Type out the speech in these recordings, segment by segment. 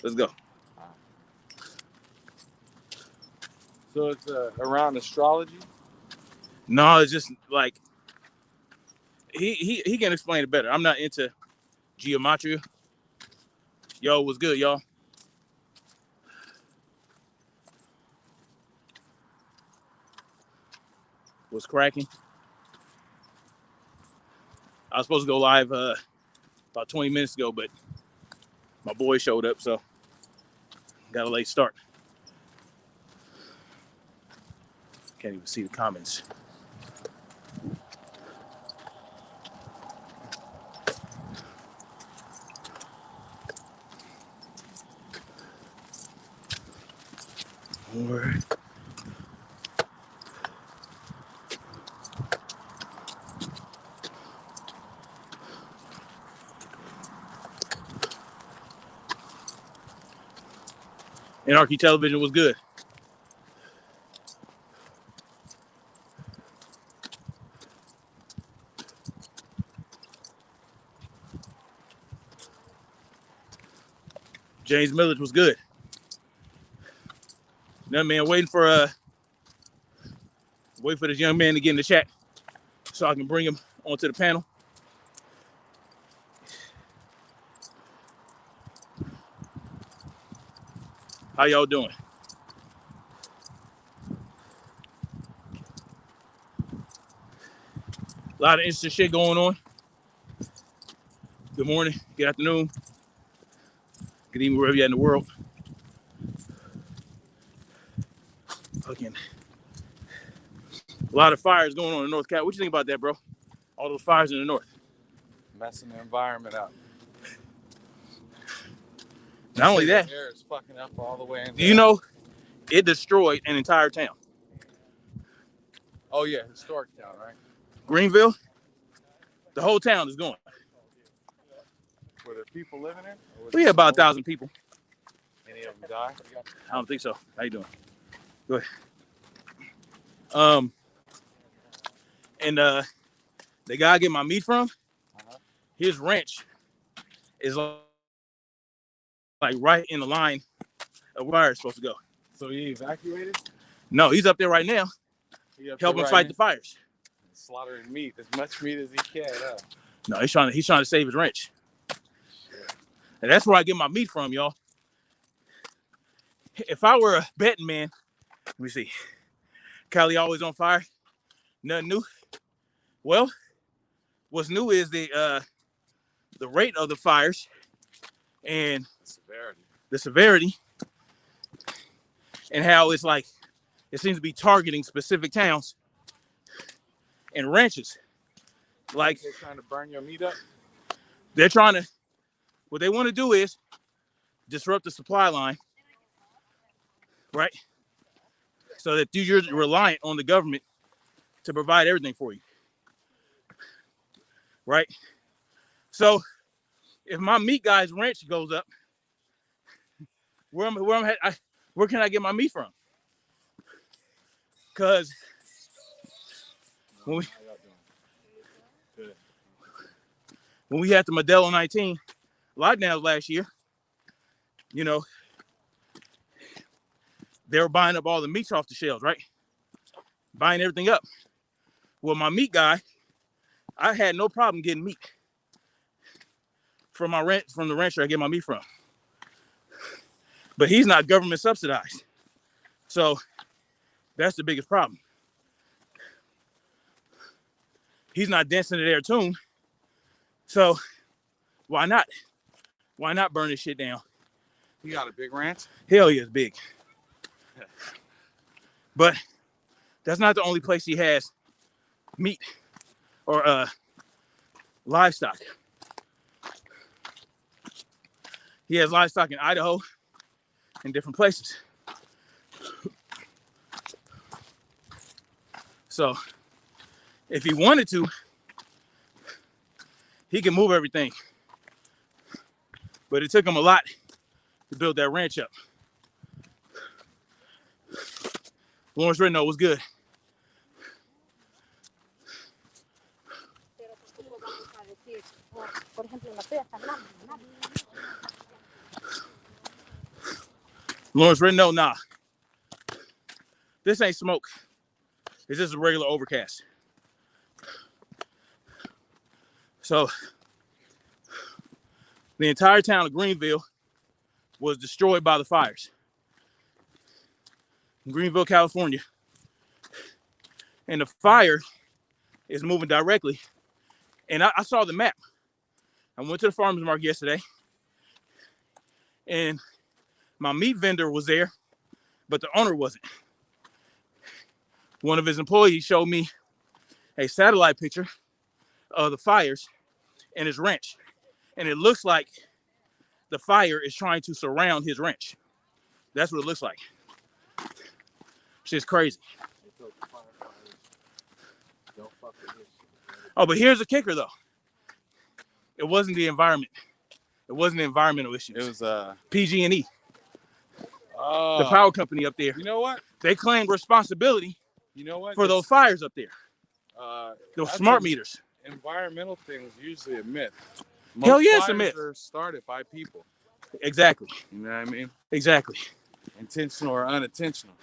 Let's go. So it's around astrology? No, it's just like he can explain it better. I'm not into geometry. Yo, what's good, y'all? What's cracking? I was supposed to go live about 20 minutes ago, but my boy showed up, so got a late start. Can't even see the comments. Word. Anarchy Television was good. James Millage was good. That man waiting for this young man to get in the chat so I can bring him onto the panel. How y'all doing? A lot of interesting shit going on. Good morning, good afternoon, good evening, wherever you're at in the world. Again, a lot of fires going on in NorCal. What you think about that, bro? All those fires in the north. Messing the environment up. Not only that, the air is fucking up all the way in. Do you know it destroyed an entire town? Oh yeah, historic town, right? Greenville, the whole town is gone. Were there people living there? We had about 1,000 people. Any of them die? I don't think so. How you doing? Go ahead. And the guy I get my meat from, his ranch is like right in the line of where it's supposed to go. So he evacuated? No, he's up there right now, helping fight the fires. Slaughtering meat, as much meat as he can. Huh? No, he's trying to save his ranch. Shit. And that's where I get my meat from, y'all. If I were a betting man, let me see. Cali always on fire. Nothing new. Well, what's new is the rate of the fires and the severity, and how it's like it seems to be targeting specific towns and ranches. Like they're trying to burn your meat up. They're trying to. What they want to do is disrupt the supply line, right? So that you're reliant on the government to provide everything for you, right? So if my meat guy's ranch goes up, where can I get my meat from? Because when we had the Modelo 19 lockdowns last year, you know, they were buying up all the meats off the shelves, right? Buying everything up. Well, my meat guy, I had no problem getting meat from the rancher I get my meat from. But he's not government subsidized. So that's the biggest problem. He's not dancing to their tune. So why not? Why not burn this shit down? He got a big ranch? Hell yeah, it's big. But that's not the only place he has meat or livestock. He has livestock in Idaho and different places. So if he wanted to, he can move everything. But it took him a lot to build that ranch up. Lawrence Redno was good. Lawrence Red, no, nah. This ain't smoke. It's just a regular overcast. So the entire town of Greenville was destroyed by the fires. In Greenville, California. And the fire is moving directly. And I saw the map. I went to the farmer's market yesterday. And my meat vendor was there, but the owner wasn't. One of his employees showed me a satellite picture of the fires in his ranch. And it looks like the fire is trying to surround his ranch. That's what it looks like. Shit's crazy. Oh, but here's the kicker, though. It wasn't the environment. It wasn't the environmental issues. It was PG&E, oh, the power company up there. You know what? They claimed responsibility. You know what? For those fires up there. Those smart meters. Environmental things usually a myth. Hell yeah, it's a myth. Are started by people. Exactly. You know what I mean? Exactly. Intentional or unintentional.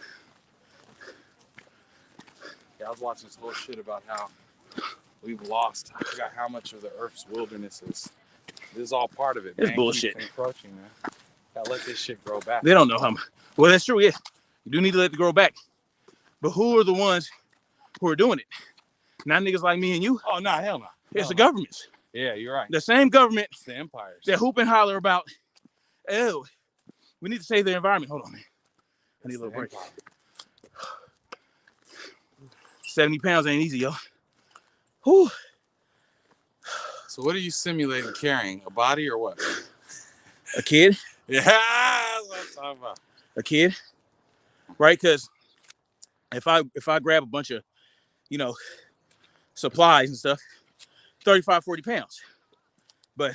Yeah, I was watching this whole shit about how we've lost. I forgot how much of the Earth's wilderness is. This is all part of it. It's man. bullshit. Keeps encroaching, man. Gotta let this shit grow back. They don't know how much. Well, that's true. Yeah, you do need to let it grow back. But who are the ones who are doing it? Not niggas like me and you. Oh, no, hell no. It's the governments. Yeah, you're right. The same government. It's the empires. That hoop and holler about, oh, we need to save the environment. Hold on, man. I need a little break. 70 pounds ain't easy, yo. Whew. So what are you simulating carrying? A body or what? A kid? Yeah, that's what I'm talking about. A kid? Right? Because if I grab a bunch of, supplies and stuff, 35, 40 pounds. But,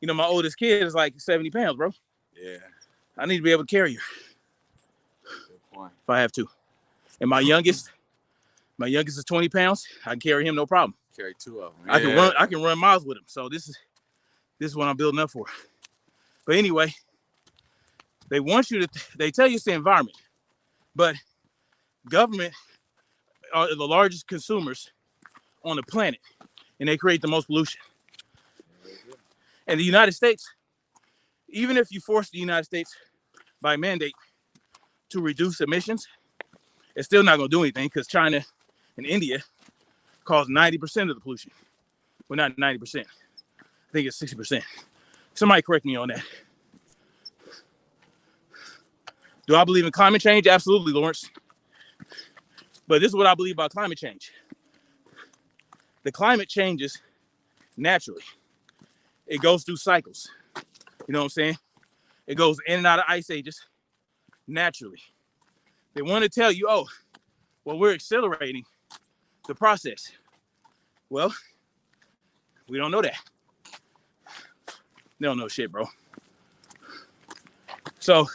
my oldest kid is like 70 pounds, bro. Yeah. I need to be able to carry her. Good point. If I have to. And my youngest is 20 pounds. I can carry him, no problem. Carry two of them. Yeah. I can run miles with him. So this is what I'm building up for. But anyway, they tell you it's the environment. But government are the largest consumers on the planet, and they create the most pollution. And the United States, even if you force the United States by mandate to reduce emissions, it's still not going to do anything because China and India cause 90% of the pollution. Well, not 90%. I think it's 60%. Somebody correct me on that. Do I believe in climate change? Absolutely, Lawrence. But this is what I believe about climate change. The climate changes naturally. It goes through cycles. You know what I'm saying? It goes in and out of ice ages naturally. They want to tell you, we're accelerating the process. Well, we don't know that. They don't know shit, bro. So,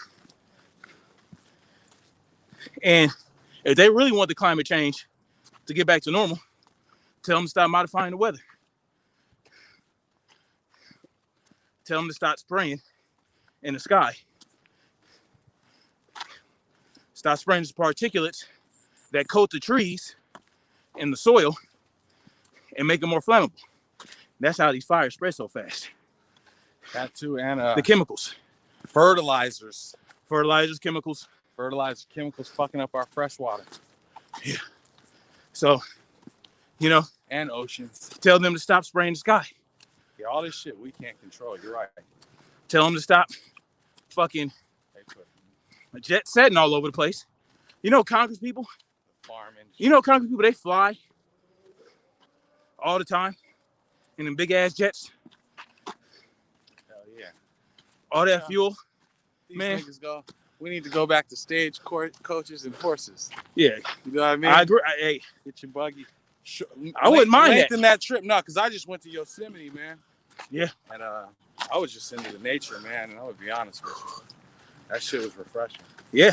and if they really want the climate change to get back to normal, tell them to stop modifying the weather. Tell them to stop spraying in the sky. Stop spraying the particulates that coat the trees and the soil and make them more flammable. That's how these fires spread so fast. That too, and the chemicals. Fertilizers, chemicals. Fertilizer chemicals fucking up our fresh water. Yeah. So, and oceans. Tell them to stop spraying the sky. Yeah, all this shit we can't control. You're right. Tell them to stop fucking jet setting all over the place. Congress people? Farm industry. Congress people, they fly all the time in them big ass jets. Hell yeah. All that fuel. These man. Niggas go. We need to go back to stage coaches and horses. Yeah. You know what I mean? I agree. Hey, get your buggy. I wouldn't mind lengthen that trip. No, because I just went to Yosemite, man. Yeah. And I was just into the nature, man. And I would be honest with you. That shit was refreshing. Yeah.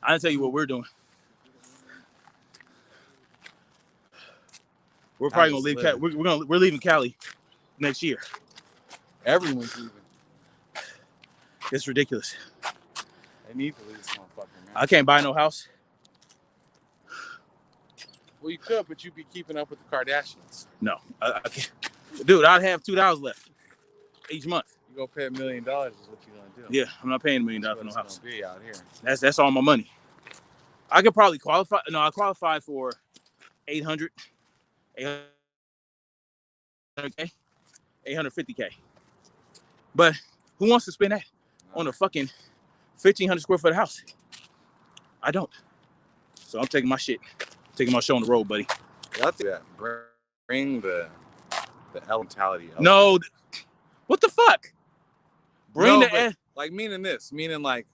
I'll tell you what we're doing. We're probably gonna leave. We're leaving Cali next year. Everyone's leaving. It's ridiculous. They need to leave this motherfucker, man. I can't buy no house. Well, you could, but you'd be keeping up with the Kardashians. No, I can't. Dude, I'd have $2 left each month. You go pay $1 million is what you're gonna do. Yeah, I'm not paying $1 million That's for no what house. it's gonna be out here. That's all my money. I could probably qualify. No, I qualify for 800, 800K, 850K. But who wants to spend that on a fucking 1,500 square foot house? I don't. So I'm taking my shit, taking my show on the road, buddy. That's that. Bring the L mentality up. No, what the fuck? Bring like meaning like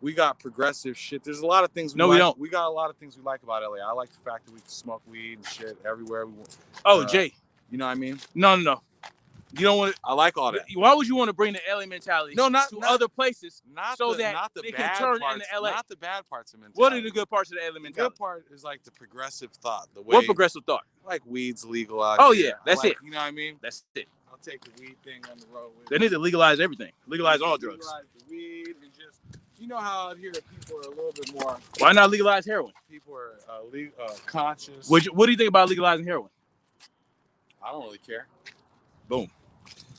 we got progressive shit. There's a lot of things. We don't. We got a lot of things we like about LA. I like the fact that we can smoke weed and shit everywhere we want. Oh, Jay. You know what I mean? No. You don't want. I like all that. Why would you want to bring the LA mentality to other places so that they can turn into LA? Not the bad parts of mentality. What are the good parts of the LA mentality? The good part is like the progressive thought. The way, what progressive thought? Like weed's legal out here. Yeah, that's it. You know what I mean? That's it. I'll take the weed thing on the road with They need to legalize everything. Legalize all drugs. Legalize the weed and just, you know how out here people are a little bit more. Why not legalize heroin? People are conscious. What do you think about legalizing heroin? I don't really care. Boom.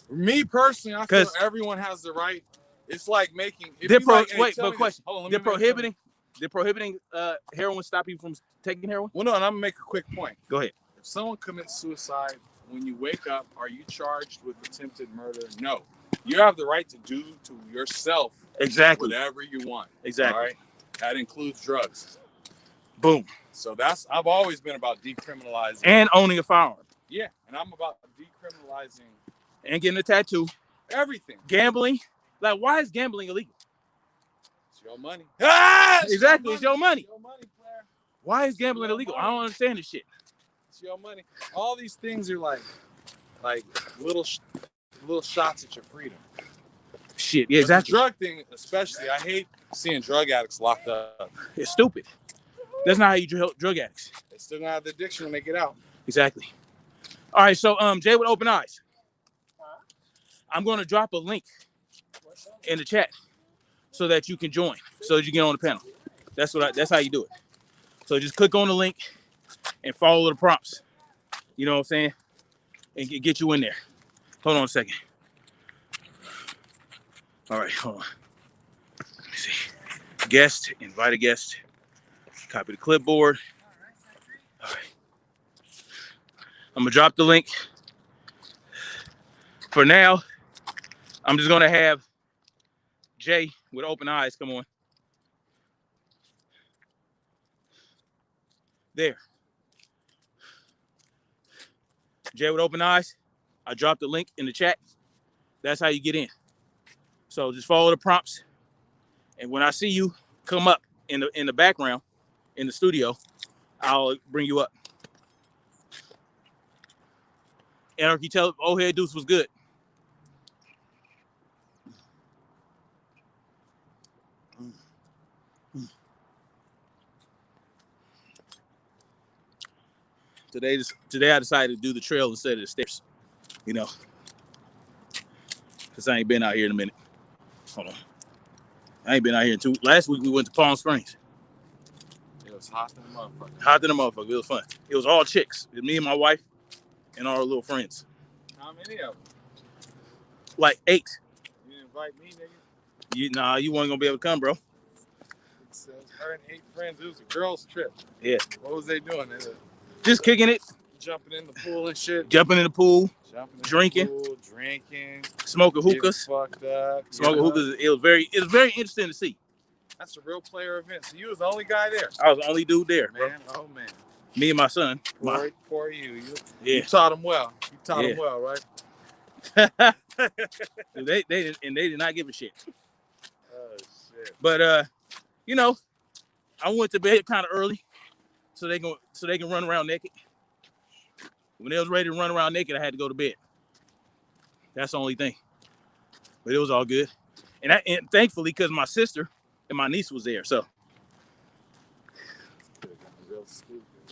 Me personally, I feel everyone has the right. It's like making. They're question. They're prohibiting. They're prohibiting heroin. Stop people from taking heroin. Well, no, and I'm gonna make a quick point. Go ahead. If someone commits suicide, when you wake up, are you charged with attempted murder? No. You have the right to do to yourself exactly whatever you want. Exactly. All right? That includes drugs. Boom. So I've always been about decriminalizing and owning a firearm. Yeah, and I'm about decriminalizing and getting a tattoo. Everything. Gambling. Like, why is gambling illegal? It's your money. Exactly. It's your money. It's your money, player. Why is gambling illegal? I don't understand this shit. It's your money. All these things are like little shots at your freedom. Shit. Yeah, exactly. The drug thing, especially, I hate seeing drug addicts locked up. It's stupid. That's not how you help drug addicts. They still gonna have the addiction when they get out. Exactly. All right, so Jay with open eyes. I'm gonna drop a link in the chat so that you can join, so that you get on the panel. That's how you do it. So just click on the link and follow the prompts. You know what I'm saying? And get you in there. Hold on a second. All right, hold on. Let me see. Guest, invite a guest. Copy the clipboard. All right. I'm gonna drop the link. For now, I'm just gonna have Jay with open eyes come on. There. Jay with open eyes. I dropped the link in the chat. That's how you get in. So just follow the prompts. And when I see you come up in the background, in the studio, I'll bring you up. Anarchy tell old head Deuce was good. Today I decided to do the trail instead of the stairs. You know. Because I ain't been out here in a minute. Hold on. I ain't been out here in last week we went to Palm Springs. It was hot than a motherfucker. Hot than a motherfucker. It was fun. It was all chicks. It was me and my wife and our little friends. How many of them? Like 8. You didn't invite me, nigga? You wasn't gonna be able to come, bro. It says her and 8 friends. It was a girls' trip. Yeah. What was they doing? Just kicking it. Jumping in the pool and shit. Jumping in the pool. Drinking. Smoking hookahs. Fucked up. Smoking hookahs. It was very interesting to see. That's a real player event. So you was the only guy there. I was the only dude there, bro. Man, oh man. Me and my son. Poor you. You taught him well. You taught him well, right? they did not give a shit. Oh shit. But you know, I went to bed kind of early, so they can run around naked. When they was ready to run around naked, I had to go to bed. That's the only thing. But it was all good, and thankfully, because my sister and my niece was there, so.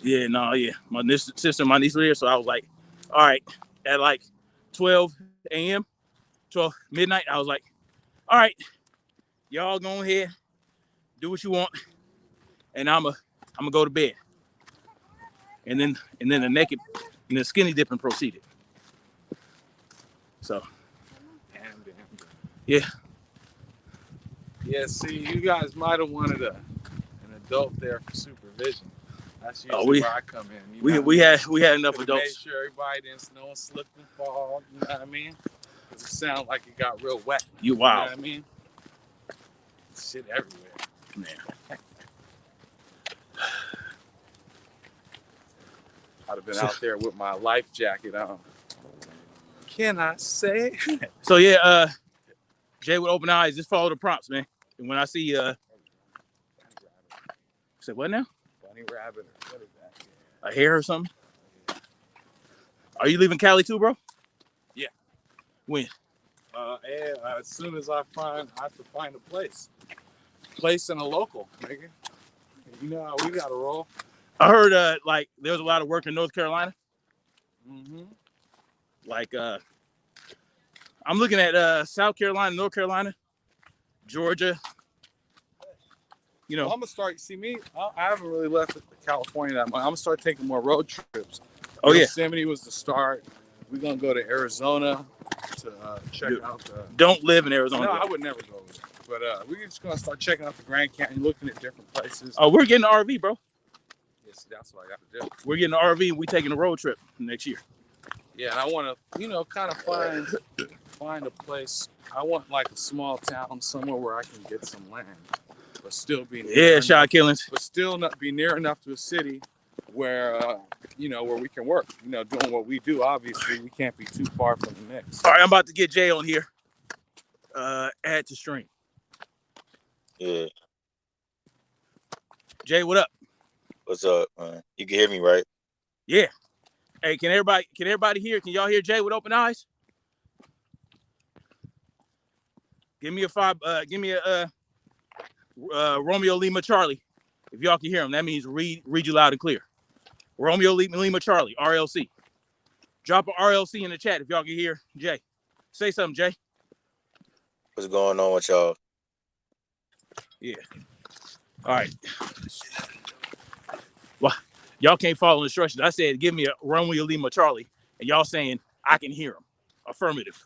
Yeah, my sister and my niece were there, so I was like, all right, at like 12 a.m., 12 midnight. I was like, all right, y'all go ahead, do what you want, and I'm gonna go to bed. And then the skinny dipping proceeded. So Damn. yeah. Yeah, see, you guys might have wanted an adult there for supervision. That's usually where I come in. You know we had enough Could have made adults. sure everybody didn't know and slip and fall. You know what I mean? Because it sounded like it got real wet. You You know wow. what I mean? Shit everywhere. Man. I'd have been out there with my life jacket on. Can I say? So yeah, Jay with open eyes, just follow the prompts, man. And when I see say what now? Bunny rabbit. What is that? A hair or something? Are you leaving Cali too, bro? Yeah. When? As soon as I have to find a place. Place in a local, nigga. You know how we gotta roll. I heard like there was a lot of work in North Carolina. Mm-hmm. Like I'm looking at South Carolina, North Carolina, Georgia. You know, Well, I'm gonna start. See me. I haven't really left California that much. I'm gonna start taking more road trips. Oh yeah. Yosemite was the start. We're gonna go to Arizona to check out the. Don't live in Arizona. No, I would never go. But we're just gonna start checking out the Grand Canyon, looking at different places. Oh, we're getting an RV, bro. Yes, that's what I got to do. We're getting an RV and we taking a road trip next year. Yeah, and I want to, kind of find a place. I want like a small town, somewhere where I can get some land, but still be near shot killings. But still not be near enough to a city where where we can work. Doing what we do. Obviously, we can't be too far from the mix. All right, I'm about to get Jay on here. Add to stream. Yeah. Jay, what up? What's up, man? You can hear me, right? Yeah. Hey, can everybody hear? Can y'all hear Jay with open eyes? Give me a five. Give me a Romeo Lima Charlie. If y'all can hear him, that means read you loud and clear. Romeo Lima Charlie, RLC. Drop an RLC in the chat if y'all can hear Jay. Say something, Jay. What's going on with y'all? Yeah. All right. Well, y'all can't follow instructions. I said, give me a Romeo Lima Charlie, and y'all saying I can hear him. Affirmative.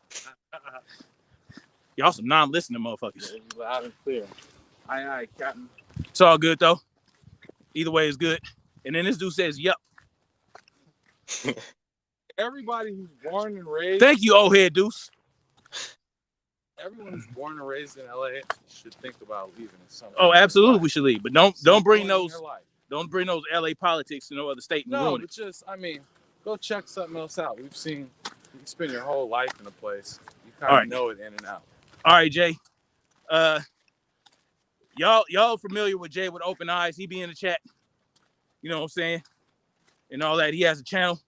Y'all some non-listening motherfuckers. Yeah, loud and clear. Aye, Captain. It's all good though. Either way is good. And then this dude says, "Yup." Everybody who's born and raised. Thank you, old head Deuce. Everyone who's born and raised in LA should think about leaving at some point. Oh, absolutely, we should leave, but don't bring those LA politics to no other state. No, but just go check something else out. You spend your whole life in a place. You kind of know it in and out. All right, Jay. Y'all familiar with Jay with open eyes? He be in the chat. You know what I'm saying? And all that. He has a channel,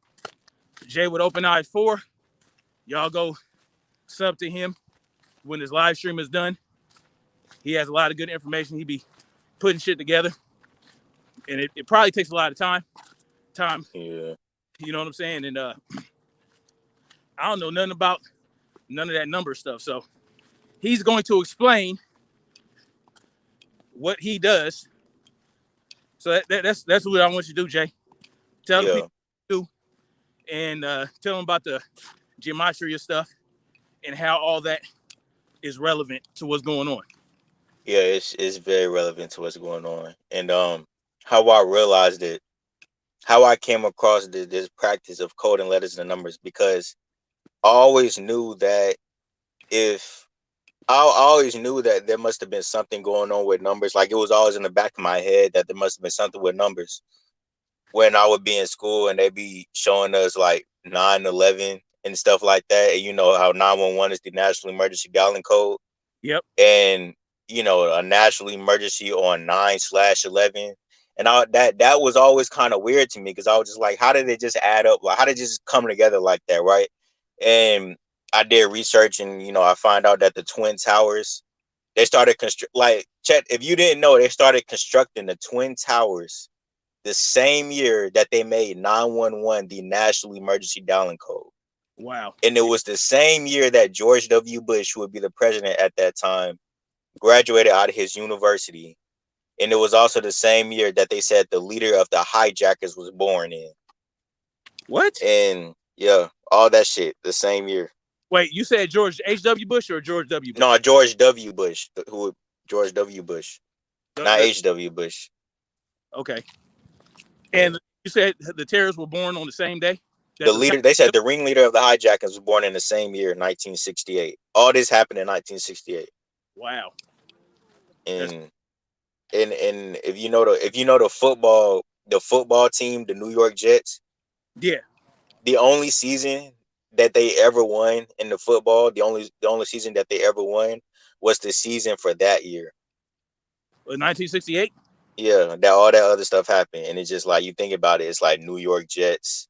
Jay with open eyes 4. Y'all go sub to him when his live stream is done. He has a lot of good information. He be putting shit together. And it probably takes a lot of time. Yeah. You know what I'm saying? And I don't know nothing about none of that number stuff. So he's going to explain what he does. So that's what I want you to do, Jay. Tell the people what to do, and tell them about the gematria stuff and how all that is relevant to what's going on. Yeah, it's very relevant to what's going on. And how I realized it, how I came across this practice of coding letters and numbers, because I always knew that I always knew that there must have been something going on with numbers. Like, it was always in the back of my head that there must have been something with numbers when I would be in school and they'd be showing us like 9/11 and stuff like that. And you know how 911 is the National Emergency Dialing Code. Yep. And a national emergency on 9/11. And that was always kind of weird to me, because I was just like, how did it just add up? Like, how did it just come together like that, right? And I did research, and I find out that the Twin Towers, they started Chet, if you didn't know, they started constructing the Twin Towers the same year that they made 911 the National Emergency Dialing Code. Wow. And it was the same year that George W. Bush, who would be the president at that time, graduated out of his university. And it was also the same year that they said the leader of the hijackers was born in. What? And yeah, all that shit the same year. Wait, you said George H.W. Bush or George W. No, Bush? George W. Bush, George W. Bush, The, not the, H.W. Bush. okay. Yeah. And you said the terrorists were born on the same day that The the leader, they said the ringleader of the hijackers was born in the same year, 1968. All this happened in 1968. Wow. That's And if you know the football team, the New York Jets, yeah. the only season that they ever won in the football, the only season that they ever won was the season for that year. 1968. Yeah, that all that other stuff happened, and it's just like you think about it, it's like New York Jets,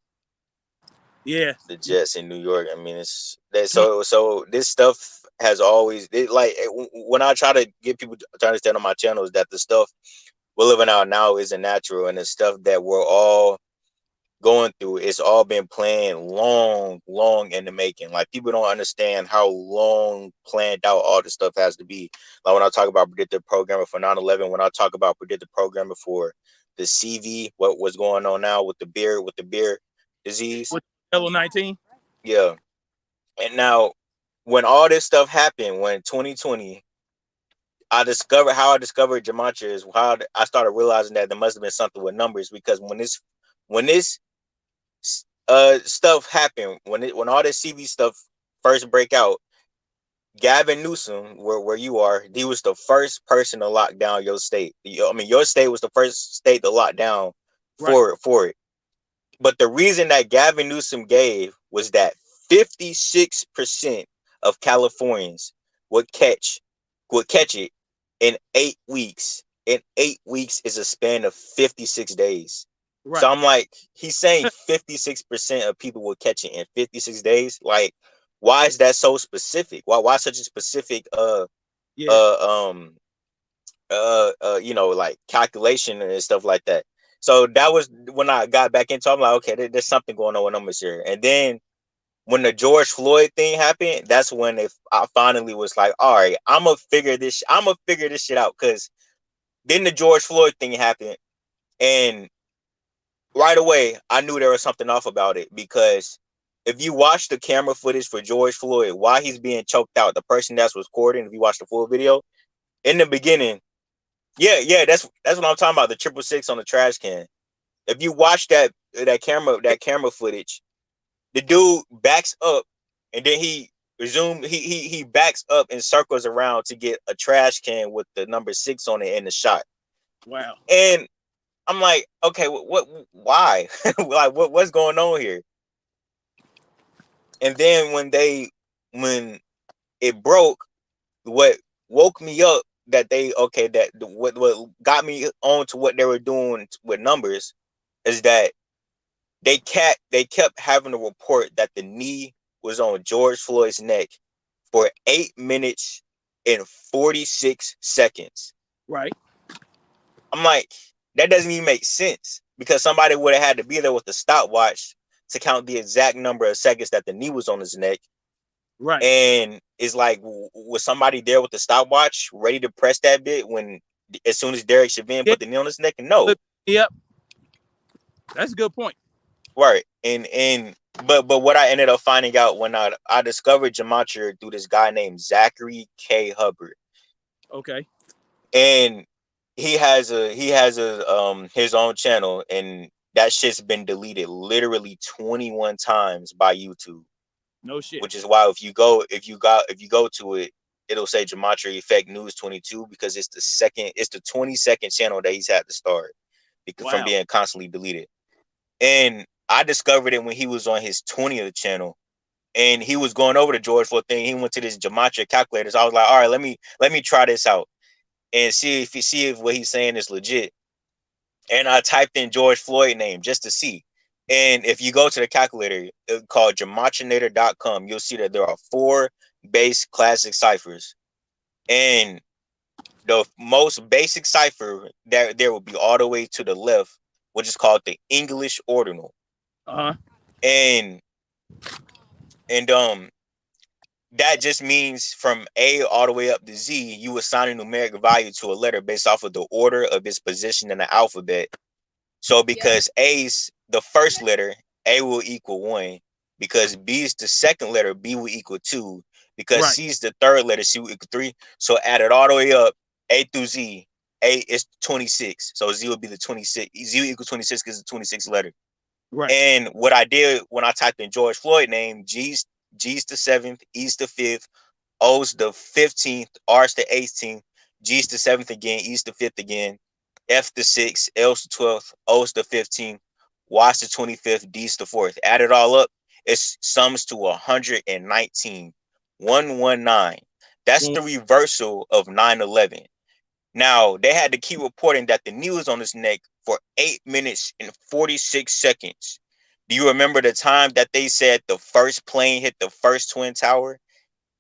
Yeah. the Jets in New York. I mean, it's that so this stuff has always when I try to get people to understand on my channel is that the stuff we're living out now isn't natural, and the stuff that we're all going through, it's all been planned long in the making. Like people don't understand how long planned out all this stuff has to be. Like when I talk about predictive programming for 9/11, when I talk about predictive programming for the CV, what was going on now with the beer disease. With Hello 19. Yeah. And now when all this stuff happened, when 2020, I discovered gematria is how I started realizing that there must have been something with numbers, because when this stuff happened, when all this CV stuff first break out, Gavin Newsom, where you are, he was the first person to lock down your state. I mean, your state was the first state to lock down Right. for it. But the reason that Gavin Newsom gave was that 56% of Californians would catch it in 8 weeks. And 8 weeks is a span of 56 days. So Right. I'm like, he's saying 56% of people will catch it in 56 days. Like, why is that so specific? Why such a specific Yeah. uh um like calculation and stuff like that? So that was when I got back into. I'm like, okay, there's something going on with numbers here. And then when the George Floyd thing happened, that's when I finally was like, all right, I'm gonna figure this shit out. Because then the George Floyd thing happened, and right away I knew there was something off about it, because if you watch the camera footage for George Floyd while he's being choked out, the person that's recording, if you watch the full video in the beginning, yeah, that's what I'm talking about. The 666 on the trash can. If you watch that camera footage, the dude backs up, and then he backs up and circles around to get a trash can with the number 6 on it in the shot. Wow. And I'm like, okay, why? Like, what's going on here? And then when it broke, what woke me up that what got me on to what they were doing with numbers is that they kept having to report that the knee was on George Floyd's neck for 8 minutes and 46 seconds. Right. I'm like, that doesn't even make sense, because somebody would have had to be there with the stopwatch to count the exact number of seconds that the knee was on his neck. Right. And it's like, was somebody there with the stopwatch ready to press that bit when, as soon as Derek Chauvin Yeah. put the knee on his neck? No. Yep. That's a good point. Right. But what I ended up finding out when I discovered gematria through this guy named Zachary K. Hubbard. Okay. And he has his own channel, and that shit's been deleted literally 21 times by YouTube. No shit. Which is why if you go to it, it'll say Gematria Effect News 22, because it's the 22nd channel that he's had to start from Wow. being constantly deleted. And I discovered it when he was on his 20th channel, and he was going over the George Floyd thing. He went to this Gematria calculator. So I was like, all right, let me try this out and see if what he's saying is legit. And I typed in George Floyd name just to see. And if you go to the calculator called gematrinator.com, you'll see that there are 4 base classic ciphers. And the most basic cipher that there will be all the way to the left, which is called the English ordinal. Uh huh. And And that just means from A all the way up to Z, you assign a numeric value to a letter based off of the order of its position in the alphabet. So because A's the first letter, A will equal 1. Because B is the second letter, B will equal 2. Because Right. C is the third letter, C will equal 3. So add it all the way up, A through Z. A is 26. So Z will be the 26. Z will equal 26 because it's the 26th letter. Right. And what I did when I typed in George Floyd name, G's the 7th, E's the 5th, O's the 15th, R's the 18th, G's the 7th again, E's the 5th again, F the 6th, L's the 12th, O's the 15th, Y's the 25th, D's the 4th. Add it all up, it sums to 119. 119. That's Well, the reversal of 9/11. Now, they had to keep reporting that the knee was on his neck for 8 minutes and 46 seconds. Do you remember the time that they said the first plane hit the first Twin Tower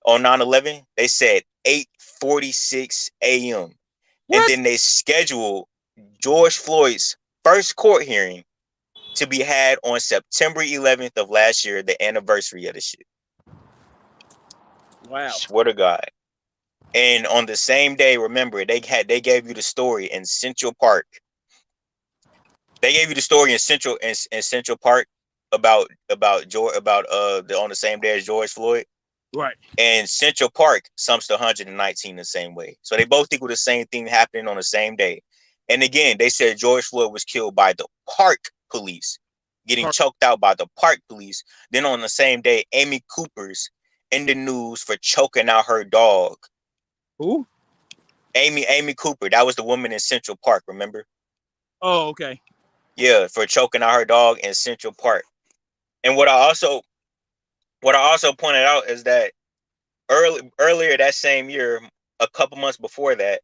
on 9/11? They said 8:46 a.m. And what? then they scheduled George Floyd's first court hearing to be had on September 11th of last year, the anniversary of the shit. Wow. Swear to God. And on the same day, remember, they gave you the story in Central Park. They gave you the story in Central Park about George about on the same day as George Floyd. Right. And Central Park sums to 119 the same way. So they both equal the same thing happening on the same day. And again, they said George Floyd was killed by the park police, getting Part choked out by the park police. Then on the same day, Amy Cooper's in the news for choking out her dog. who? Amy Cooper, that was the woman in Central Park, remember? Oh, okay. Yeah, for choking out her dog in Central Park. And what I also pointed out is that earlier that same year, a couple months before that,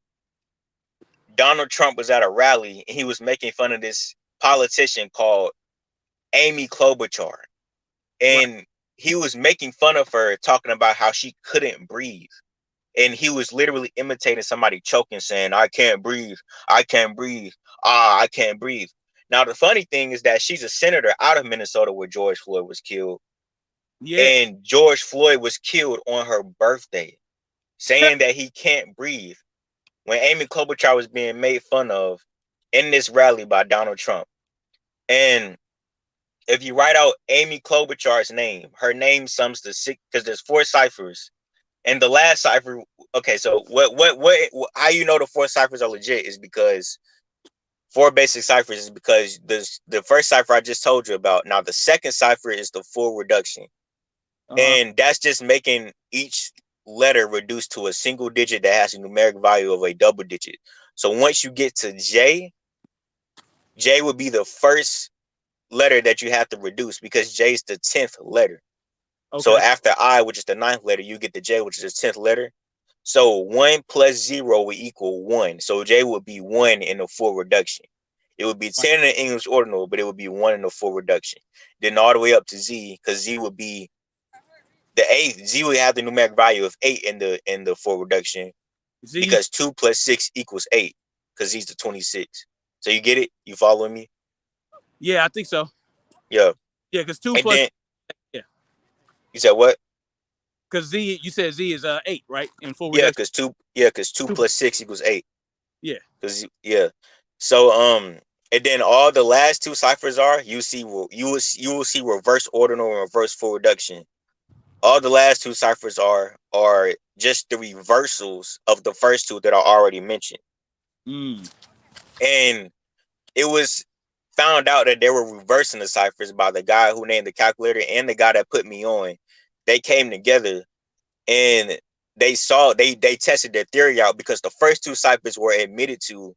Donald Trump was at a rally and he was making fun of this politician called Amy Klobuchar. Right. And he was making fun of her, talking about how she couldn't breathe. And he was literally imitating somebody choking, saying, I can't breathe. I can't breathe. I can't breathe. Now, the funny thing is that she's a senator out of Minnesota where George Floyd was killed. Yeah. And George Floyd was killed on her birthday, saying that he can't breathe when Amy Klobuchar was being made fun of in this rally by Donald Trump. And if you write out Amy Klobuchar's name, her name sums to 6 because there's 4 ciphers. And the last cipher, okay, so how you know the 4 ciphers are legit is because 4 basic ciphers is because the first cipher I just told you about. Now the second cipher is the full reduction. Uh-huh. And that's just making each letter reduced to a single digit that has a numeric value of a double digit. So once you get to J, J would be the first letter that you have to reduce because J is the 10th letter. So Okay. after I, which is the 9th letter, you get the J, which is the 10th letter. So 1 plus 0 will equal 1. So J would be 1 in the full reduction. It would be Right. 10 in the English ordinal, but it would be 1 in the full reduction. Then all the way up to Z, because Z would be the 8th. Z would have the numeric value of 8 in the full reduction Z's. because 2 plus 6 equals 8 because he's the 26. So you get it? You following me? Yeah, I think so. Yeah. Yeah, because two And plus then yeah. you said what? Because Z, you said Z is 8, right? In full Yeah, reduction. because two Two. plus 6 equals 8. Yeah. Cause yeah, so and then all the last 2 ciphers are you will see reverse ordinal and reverse full reduction. All the last 2 ciphers are just the reversals of the first 2 that are already mentioned. Mm. And it was found out that they were reversing the ciphers by the guy who named the calculator and the guy that put me on. They came together and they tested their theory out because the first 2 ciphers were admitted to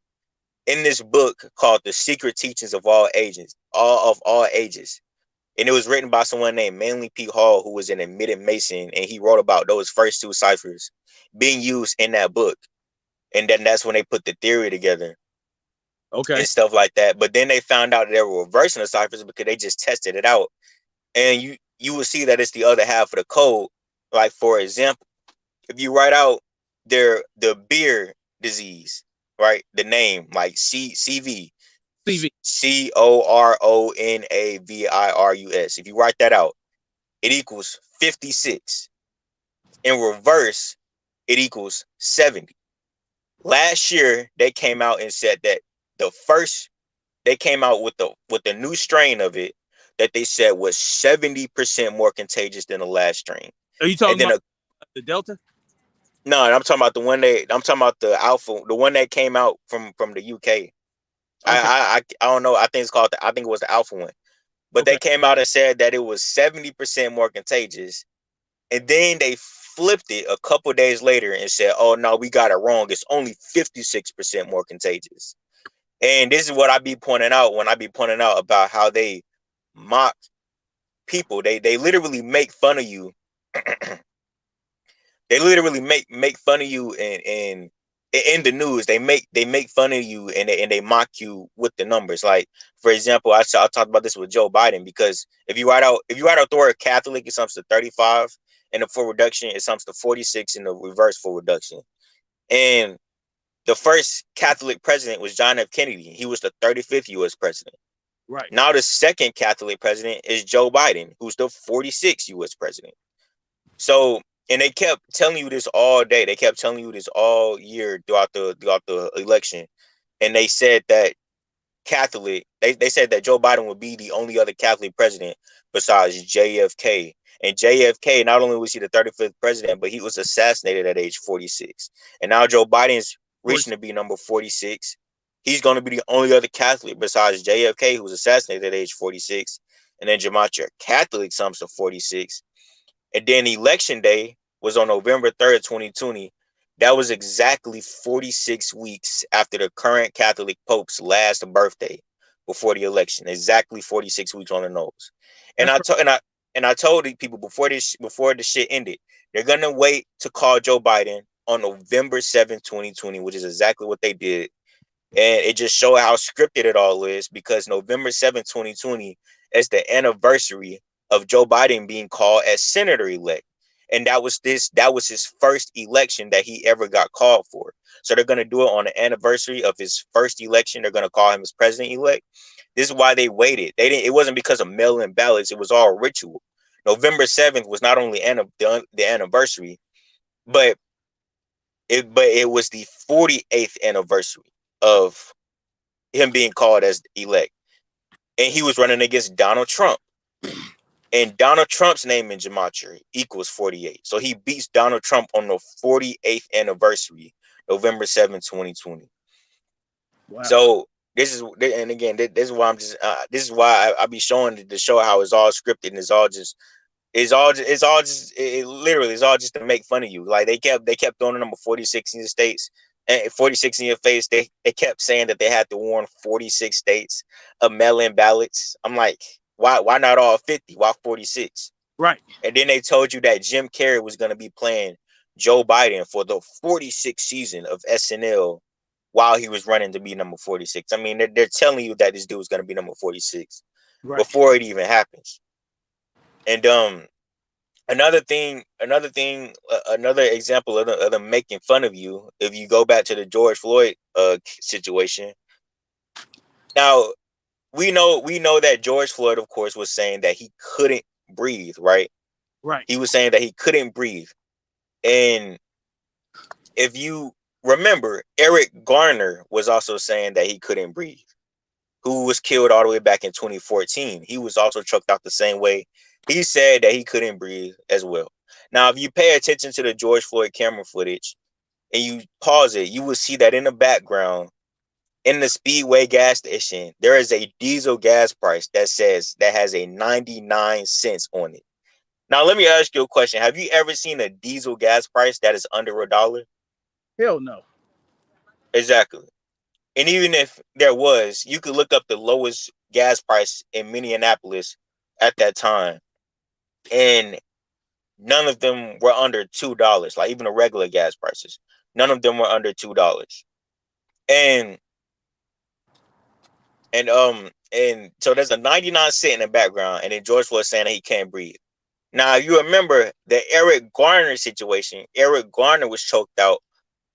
in this book called The Secret Teachings of All Ages, all ages. And it was written by someone named Manly P. Hall, who was an admitted Mason, and he wrote about those first 2 ciphers being used in that book. And then that's when they put the theory together Okay. and stuff like that. But then they found out that they were reversing the ciphers because they just tested it out. And you will see that it's the other half of the code. Like for example, if you write out the beer disease, right? The name like CV, CV. CORONAVIRUS. If you write that out, it equals 56. In reverse, it equals 70. Last year, they came out and said that the first they came out with the new strain of it that they said was 70% more contagious than the last strain. Are you And talking then about the Delta? no, I'm talking about I'm talking about the alpha, the one that came out from the UK. Okay. I don't know. I think it was the alpha one. But they Okay. came out and said that it was 70% more contagious. And then they flipped it a couple days later and said, "Oh no, we got it wrong. It's only 56% more contagious." And this is what I be pointing out when I be pointing out about how they mock people. They literally make fun of you. They literally make fun of you and in the news they make fun of you and they mock you with the numbers. Like for example, I talked about this with Joe Biden because if you write out the word Catholic, it sums to 35, and the full reduction it sums to 46 in the reverse full reduction. And the first Catholic president was John F. Kennedy. He was the 35th U.S. president. Right. Now the second Catholic president is Joe Biden, who's the 46th U.S. president. So, and they kept telling you this all day. They kept telling you this all year throughout the election. And they said that they said that Joe Biden would be the only other Catholic president besides JFK. And JFK, not only was he the 35th president, but he was assassinated at age 46. And now Joe Biden's reaching to be number 46. He's going to be the only other Catholic besides JFK who was assassinated at age 46. And then Gematria Catholic sums to 46. And then election day was on November 3rd, 2020. That was exactly 46 weeks after the current Catholic Pope's last birthday before the election. Exactly 46 weeks on the nose. And That's I crazy. told and I told the people before the shit ended, they're gonna wait to call Joe Biden on November 7th, 2020, which is exactly what they did. And it just showed how scripted it all is because November 7th, 2020 is the anniversary of Joe Biden being called as senator elect. And that was his first election that he ever got called for. So they're gonna do it on the anniversary of his first election. They're gonna call him as president elect. This is why they waited. It wasn't because of mail-in ballots, it was all ritual. November 7th was not only the anniversary, but it was the 48th anniversary of him being called as elect. And he was running against Donald Trump. And Donald Trump's name in gematria equals 48. So he beats Donald Trump on the 48th anniversary, November 7th, 2020. Wow. So and again, this is why this is why I be showing to show how it's all scripted and it literally it's all just to make fun of you. Like they kept throwing the number 46 in the states and 46 in your face. They kept saying that they had to warn 46 states of mail-in ballots. I'm like, why not all 50? Why 46? Right. And then they told you that Jim Carrey was going to be playing Joe Biden for the 46th season of SNL while he was running to be number 46. I mean, they're telling you that this dude was going to be number 46 Right. before it even happens. And another example of them making fun of you. If you go back to the George Floyd situation, now we know that George Floyd, of course, was saying that he couldn't breathe. Right? Right. He was saying that he couldn't breathe, and if you remember, Eric Garner was also saying that he couldn't breathe. Who was killed all the way back in 2014? He was also choked out the same way. He said that he couldn't breathe as well. Now, if you pay attention to the George Floyd camera footage and you pause it, you will see that in the background, in the Speedway gas station, there is a diesel gas price that has a 99 cents on it. Now, let me ask you a question. Have you ever seen a diesel gas price that is under $1? Hell no. Exactly. And even if there was, you could look up the lowest gas price in Minneapolis at that time, and none of them were under $2. Like even the regular gas prices, none of them were under $2. And and so there's a 99 cent in the background, and then George Floyd saying that he can't breathe. Now you remember the Eric Garner situation. Eric Garner was choked out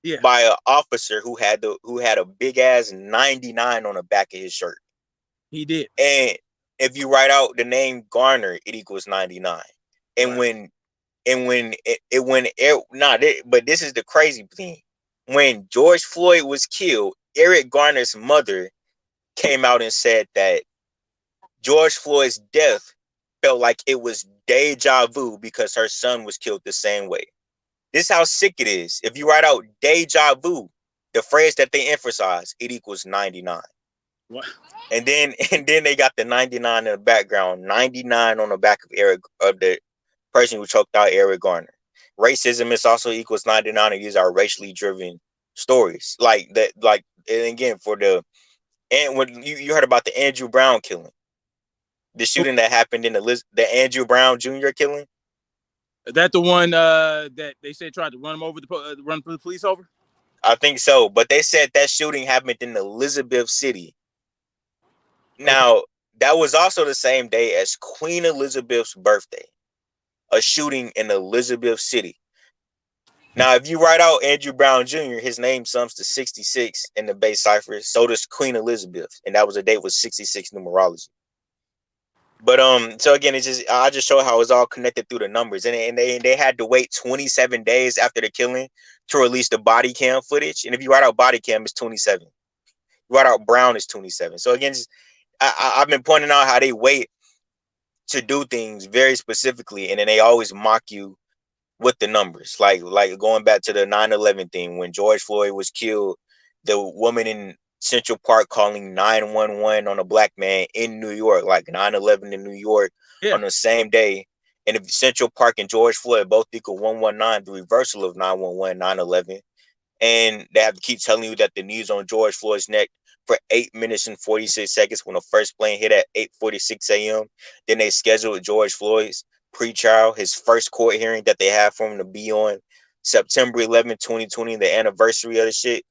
Yeah. by an officer who had a big ass 99 on the back of his shirt. He did. And if you write out the name Garner, it equals 99. And Right. but this is the crazy thing. When George Floyd was killed, Eric Garner's mother came out and said that George Floyd's death felt like it was deja vu because her son was killed the same way. This is how sick it is. If you write out deja vu, the phrase that they emphasize, it equals 99. What? And then they got the 99 in the background, 99 on the back of the person who choked out Eric Garner. Racism is also equals 99, and these are racially driven stories. Like that, like, and again, and when you heard about the Andrew Brown killing, the shooting that happened in the Andrew Brown Jr. killing. Is that the one that they said tried to run him over, run the police over? I think so, but they said that shooting happened in Elizabeth City. Okay. Now, that was also the same day as Queen Elizabeth's birthday, a shooting in Elizabeth City. Now, if you write out Andrew Brown Jr., his name sums to 66 in the base cipher. So does Queen Elizabeth, and that was a date with 66 numerology. But so again, I just show how it's all connected through the numbers, and they had to wait 27 days after the killing to release the body cam footage. And if you write out body cam, it's 27. You write out Brown is 27. So again, I've been pointing out how they wait to do things very specifically, and then they always mock you with the numbers. Like going back to the 9/11 thing, when George Floyd was killed, the woman in Central Park calling 911 on a black man in New York, like 9/11 in New York Yeah. on the same day. And if Central Park and George Floyd both equal 119, the reversal of 911, 9/11. And they have to keep telling you that the knees on George Floyd's neck for 8 minutes and 46 seconds when the first plane hit at 8:46 a.m. Then they scheduled George Floyd's pre-trial, his first court hearing that they have for him to be on September 11, 2020, the anniversary of the shit.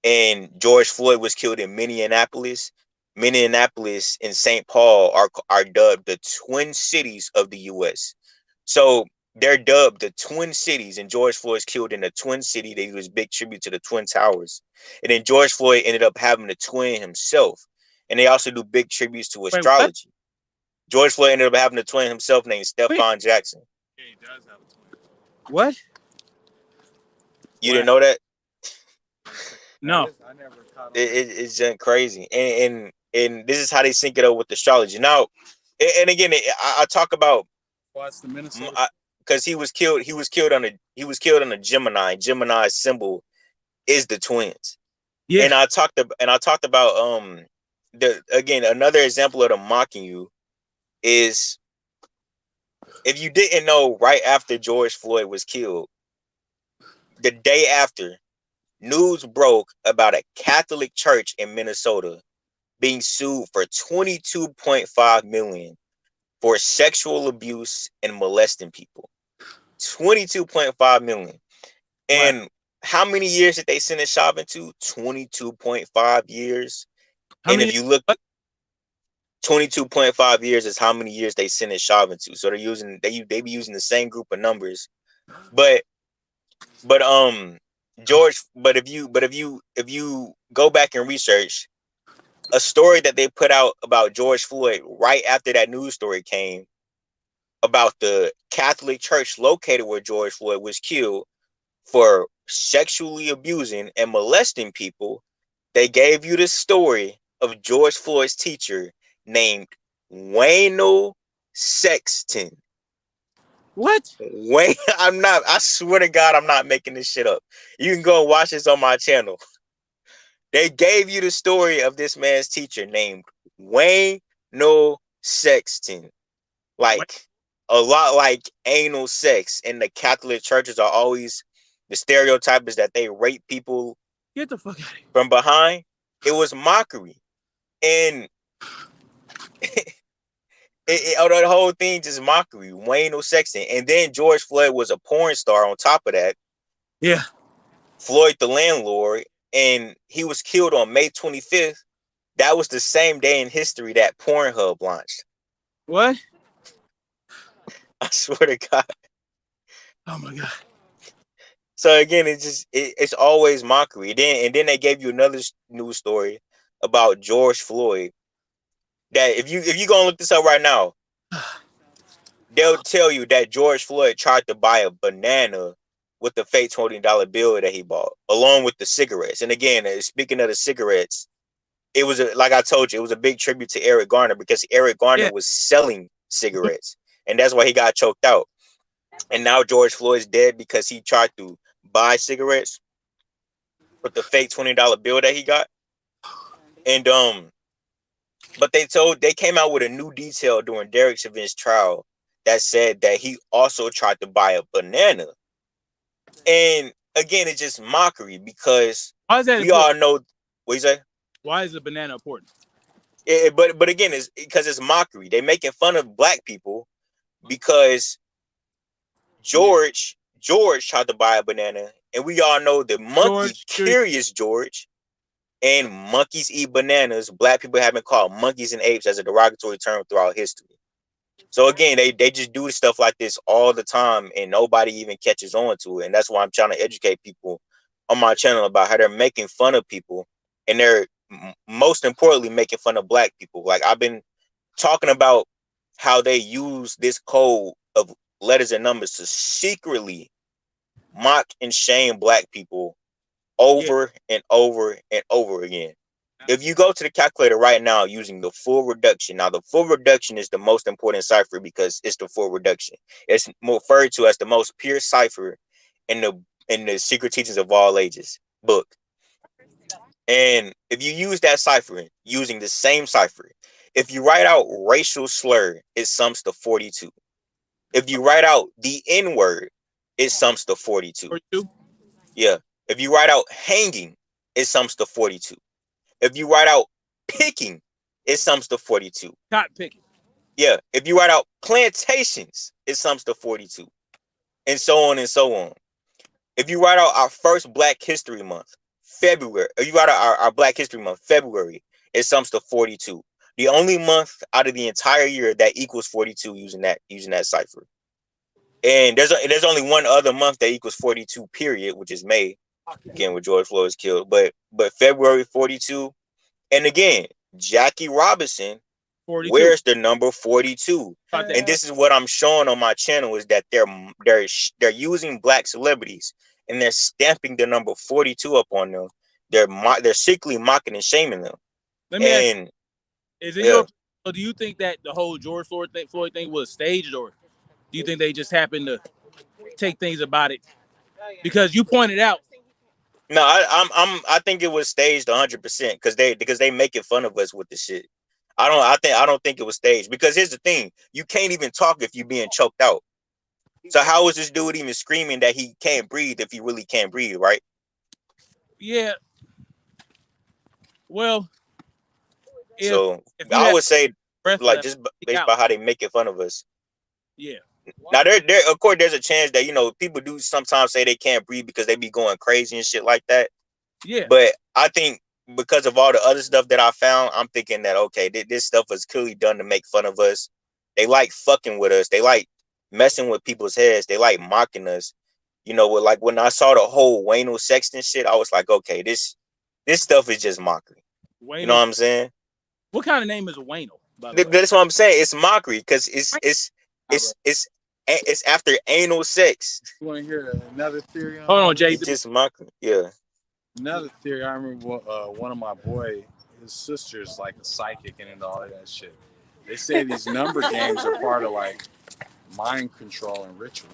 And George Floyd was killed in Minneapolis. Minneapolis and St. Paul are dubbed the twin cities of the U.S. So they're dubbed the Twin Cities, and George Floyd's killed in the Twin City. They do this big tribute to the Twin Towers. And then George Floyd ended up having a twin himself. And they also do big tributes to Wait, what? astrology. George Floyd ended up having a twin himself named Wait. Stephon Jackson. Yeah, he does have a twin. What? You Wow. didn't know that? No. I never caught on. It's just crazy. And this is how they sync it up with astrology. Now, and again, I talk about What's the Minnesota? because he was killed on a Gemini. Gemini's symbol is the twins. Yeah. And I talked about another example of them mocking you is, if you didn't know, right after George Floyd was killed, the day after, news broke about a Catholic church in Minnesota being sued for 22.5 million for sexual abuse and molesting people. 22.5 million. Wow. And how many years did they sentence Chauvin to? 22.5 years. How And many? if you look, What? 22.5 years is how many years they sentenced Chauvin to. So they be using the same group of numbers. But George, if you go back and research a story that they put out about George Floyd right after that news story came about the Catholic church located where George Floyd was killed for sexually abusing and molesting people, they gave you the story of George Floyd's teacher named Wayno Sexton. What? Wayne, I swear to God, I'm not making this shit up. You can go and watch this on my channel. They gave you the story of this man's teacher named Wayno Sexton. What? Like, a lot like anal sex. And the Catholic churches are always, the stereotype is that they rape people Get the fuck out of here. from behind. It was mockery. And the whole thing just mockery. Wayno Sexton. And then George Floyd was a porn star on top of that. Yeah. Floyd the landlord. And he was killed on May 25th. That was the same day in history that Pornhub launched. What? I swear to God. Oh my God. So again, it's always mockery. And then they gave you another news story about George Floyd. That if you go and look this up right now, they'll tell you that George Floyd tried to buy a banana with the fake $20 bill that he bought, along with the cigarettes. And again, speaking of the cigarettes, it was like I told you, it was a big tribute to Eric Garner because Eric Garner Yeah. was selling cigarettes, and that's why he got choked out. And now George Floyd's dead because he tried to buy cigarettes with the fake $20 bill that he got. And but they came out with a new detail during Derek Chauvin's trial that said that he also tried to buy a banana. And again, it's just mockery because Why is that we important? all know what you say. Why is the banana important? But again, it's because it's mockery. They making fun of black people because George tried to buy a banana, and we all know the monkey George, Curious George and monkeys eat bananas. Black people have been called monkeys and apes as a derogatory term throughout history. So again, they just do stuff like this all the time, and nobody even catches on to it. And that's why I'm trying to educate people on my channel about how they're making fun of people, and they're most importantly making fun of black people. Like I've been talking about how they use this code of letters and numbers to secretly mock and shame black people yeah, over and over and over again. If you go to the calculator right now using the full reduction, now the full reduction is the most important cipher because it's the full reduction. It's referred to as the most pure cipher in the Secret Teachings of All Ages book. And if you use that cipher using the same cipher, if you write out racial slur, it sums to 42. If you write out the N word, it sums to 42. 42. Yeah. If you write out hanging, it sums to 42. If you write out picking, it sums to 42. Cotton picking. Yeah. If you write out plantations, it sums to 42. And so on and so on. If you write out our first Black History Month, February, or you write out our Black History Month, February, it sums to 42. The only month out of the entire year that equals 42 using that cipher. And there's only one other month that equals 42, period, which is May, again, when George Floyd was killed. But February 42. And again, Jackie Robinson 42. wears the number 42. And this is what I'm showing on my channel is that they're using black celebrities and they're stamping the number 42 up on them. They're secretly mocking and shaming them. Let me ask And you, is it yeah, so do you think that the whole George Floyd thing was staged, or do you think they just happened to take things about it? Because you pointed out, no, I think it was staged 100% because they making fun of us with the shit. I don't think it was staged because here's the thing: you can't even talk if you're being choked out. So how is this dude even screaming that he can't breathe if he really can't breathe, right? yeah, well, So if you I had would say, breath like, left, just speak based out. by how they making fun of us. Yeah, Now there of course there's a chance that people do sometimes say they can't breathe because they be going crazy and shit like that. yeah. But I think because of all the other stuff that I found, I'm thinking that okay, this stuff was clearly done to make fun of us. They like fucking with us. They like messing with people's heads. They like mocking us. Like when I saw the whole Wayno Sexton shit, I was like, okay, this stuff is just mockery. You know Wayno. what I'm saying? What kind of name is Wayno, by the way? That's what I'm saying. It's mockery because it's after anal sex. You want to hear another theory on Hold all on, Jay. It's this? just mockery. Yeah. Another theory. I remember one of my boy, his sister's like a psychic and into all of that shit. They say these number games are part of like mind control and ritual.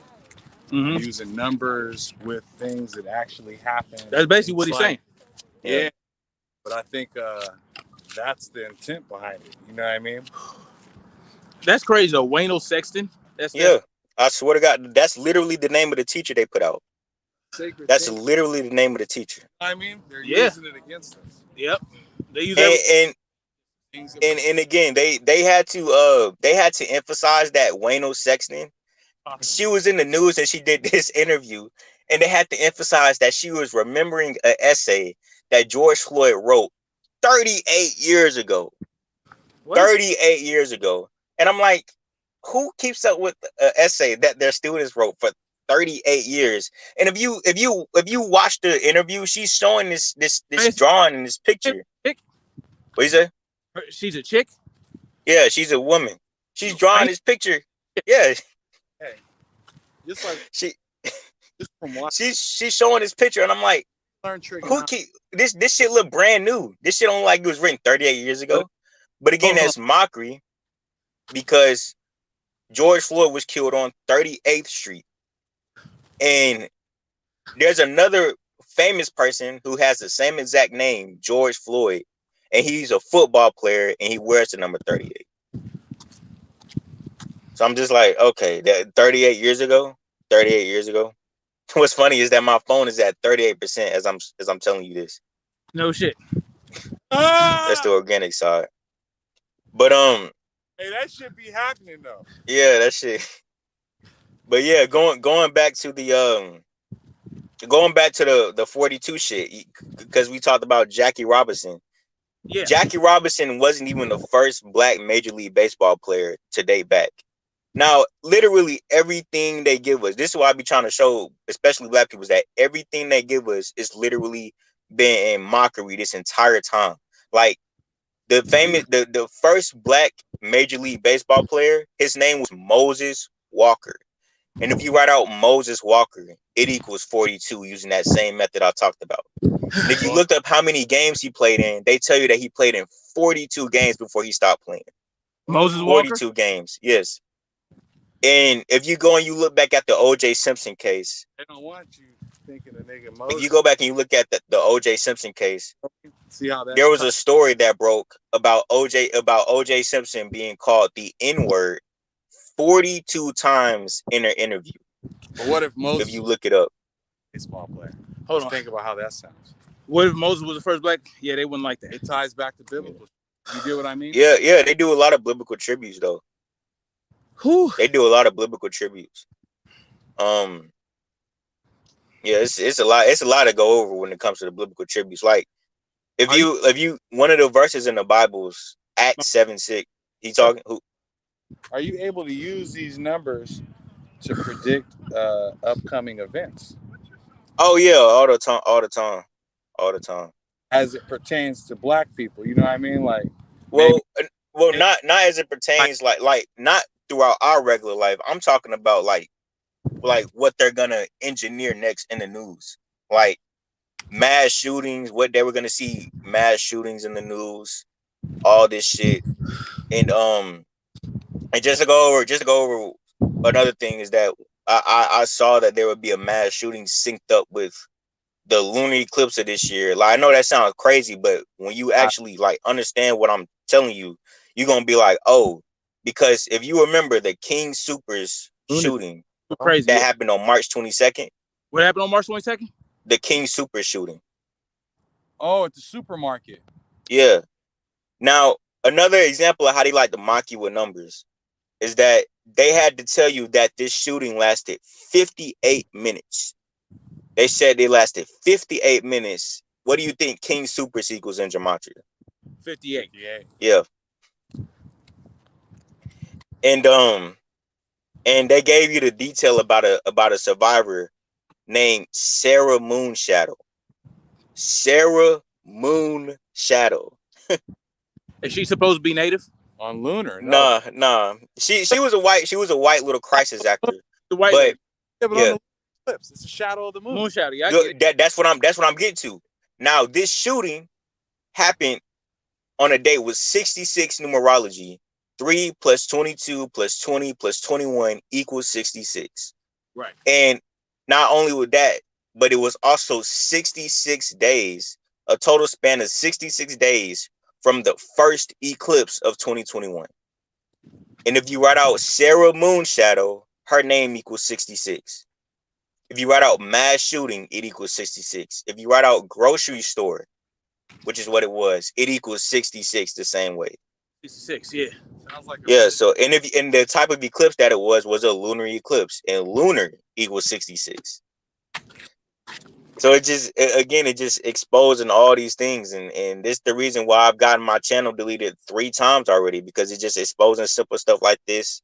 Mm-hmm. Using numbers with things that actually happen. That's basically what It's he's like, saying. yeah, but I think that's the intent behind it. You know what I mean? That's crazy though. Wayno Sexton. Yeah. That's I swear to God, that's literally the name of the teacher they put out. Sacred That's thing. literally the name of the teacher. I mean, they're yeah. using it against us. Yep. They use And every. and Things that and, and again, they had to emphasize that Wayno Sexton. She was in the news and she did this interview, and they had to emphasize that she was remembering an essay that George Floyd wrote 38 years ago. What? 38 years ago. And I'm like, who keeps up with an essay that their students wrote for 38 years? And if you watch the interview, she's showing this drawing in this picture. Chick? What you say? She's a chick. Yeah, she's a woman. She's I drawing ain't- this picture. Yeah. Hey, just like She just from watching, she's showing this picture, and I'm like, learn who trigonometry. keep this shit look brand new. This shit don't like it was written 38 years ago. But again, Hold on. that's mockery because George Floyd was killed on 38th Street. And there's another famous person who has the same exact name, George Floyd, and he's a football player and he wears the number 38. So I'm just like, okay, that 38 years ago, 38 years ago. What's funny is that my phone is at 38% as I'm telling you this. No shit. That's the organic side. But Hey, that should be happening though. yeah, that shit. But yeah, going back to the 42 shit, because we talked about Jackie Robinson. Yeah. Jackie Robinson wasn't even the first black Major League Baseball player to date back. Now, literally everything they give us, this is why I be trying to show, especially black people, is that everything they give us is literally been in mockery this entire time. Like the first black Major League Baseball player, his name was Moses Walker. And if you write out Moses Walker, it equals 42 using that same method I talked about. And if you looked up how many games he played in, they tell you that he played in 42 games before he stopped playing. Moses Walker? 42 games, yes. And if you go and you look back at the O.J. Simpson case, They don't want you thinking a nigga if Moses. you go back and you look at the O.J. Simpson case, See how that there was a story that broke about O.J. Simpson being called the N-word 42 times in an interview. But what if Moses If you look it up, baseball player? Hold Just on. think about how that sounds. What if Moses was the first black? Yeah, they wouldn't like that. It ties back to biblical. You get what I mean? yeah, they do a lot of biblical tributes though. Whew. They do a lot of biblical tributes. Yeah, it's a lot. It's a lot to go over when it comes to the biblical tributes. Like if you one of the verses in the Bible's Acts 7:6, he talking who? Are you able to use these numbers to predict upcoming events Oh yeah, all the time, all the time, all the time. as it pertains to black people? You know what I mean? Like maybe Well, not as it pertains like not throughout our regular life. I'm talking about like what they're gonna engineer next in the news, like mass shootings. What they were gonna see mass shootings in the news, all this shit, and just to go over another thing is that I saw that there would be a mass shooting synced up with the lunar eclipse of this year. Like I know that sounds crazy, but when you actually like understand what I'm telling you, you're gonna be like, oh, because if you remember the King Supers shooting Crazy. that happened on March 22nd. What happened on March 22nd? The King Super shooting. oh, at the supermarket. Yeah. Now, another example of how they like to mock you with numbers is that they had to tell you that this shooting lasted 58 minutes. They said they lasted 58 minutes. What do you think King Super equals in gematria? 58. Yeah. And they gave you the detail about a survivor named Sarah Moonshadow. Sarah Moonshadow. Is she supposed to be native? On lunar. No. Nah. She was a white little crisis actor. The white But lady. Yeah, but yeah. on the eclipse, it's a shadow of the moon. Moonshadow. Yeah, I get it. That's what I'm getting to. Now, this shooting happened on a day with 66 numerology. 3 plus 22 plus 20 plus 21 equals 66. Right. And not only with that, but it was also 66 days, a total span of 66 days from the first eclipse of 2021. And if you write out Sarah Moonshadow, her name equals 66. If you write out mass shooting, it equals 66. If you write out grocery store, which is what it was, it equals 66 the same way. 66, yeah. Sounds like So and the type of eclipse that it was a lunar eclipse, and lunar equals 66. So it just exposing all these things, and this the reason why I've gotten my channel deleted 3 times already, because it's just exposing simple stuff like this,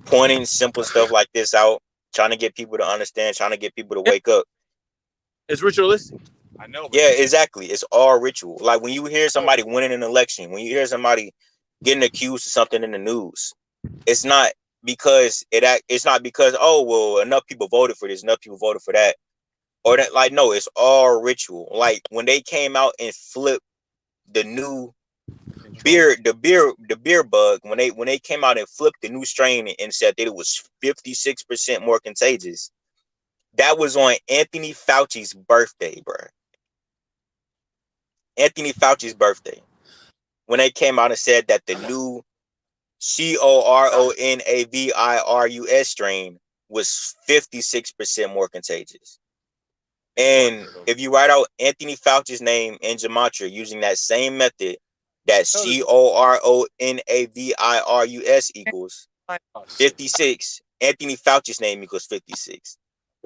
pointing simple stuff like this out, trying to get people to understand, trying to get people to wake up. It's ritualistic. I know. Yeah, exactly. It's all ritual. Like when you hear somebody winning an election, when you hear somebody getting accused of something in the news, it's not because it's not because, oh well, enough people voted for this, enough people voted for that, or that, like, no, it's all ritual. Like when they came out and flipped the new Control. beer bug, when they came out and flipped the new strain and said that it was 56% more contagious. That was on Anthony Fauci's birthday, bro. Anthony Fauci's birthday. When they came out and said that the new coronavirus strain was 56% more contagious. And if you write out Anthony Fauci's name in gematria using that same method, that coronavirus equals 56, Anthony Fauci's name equals 56.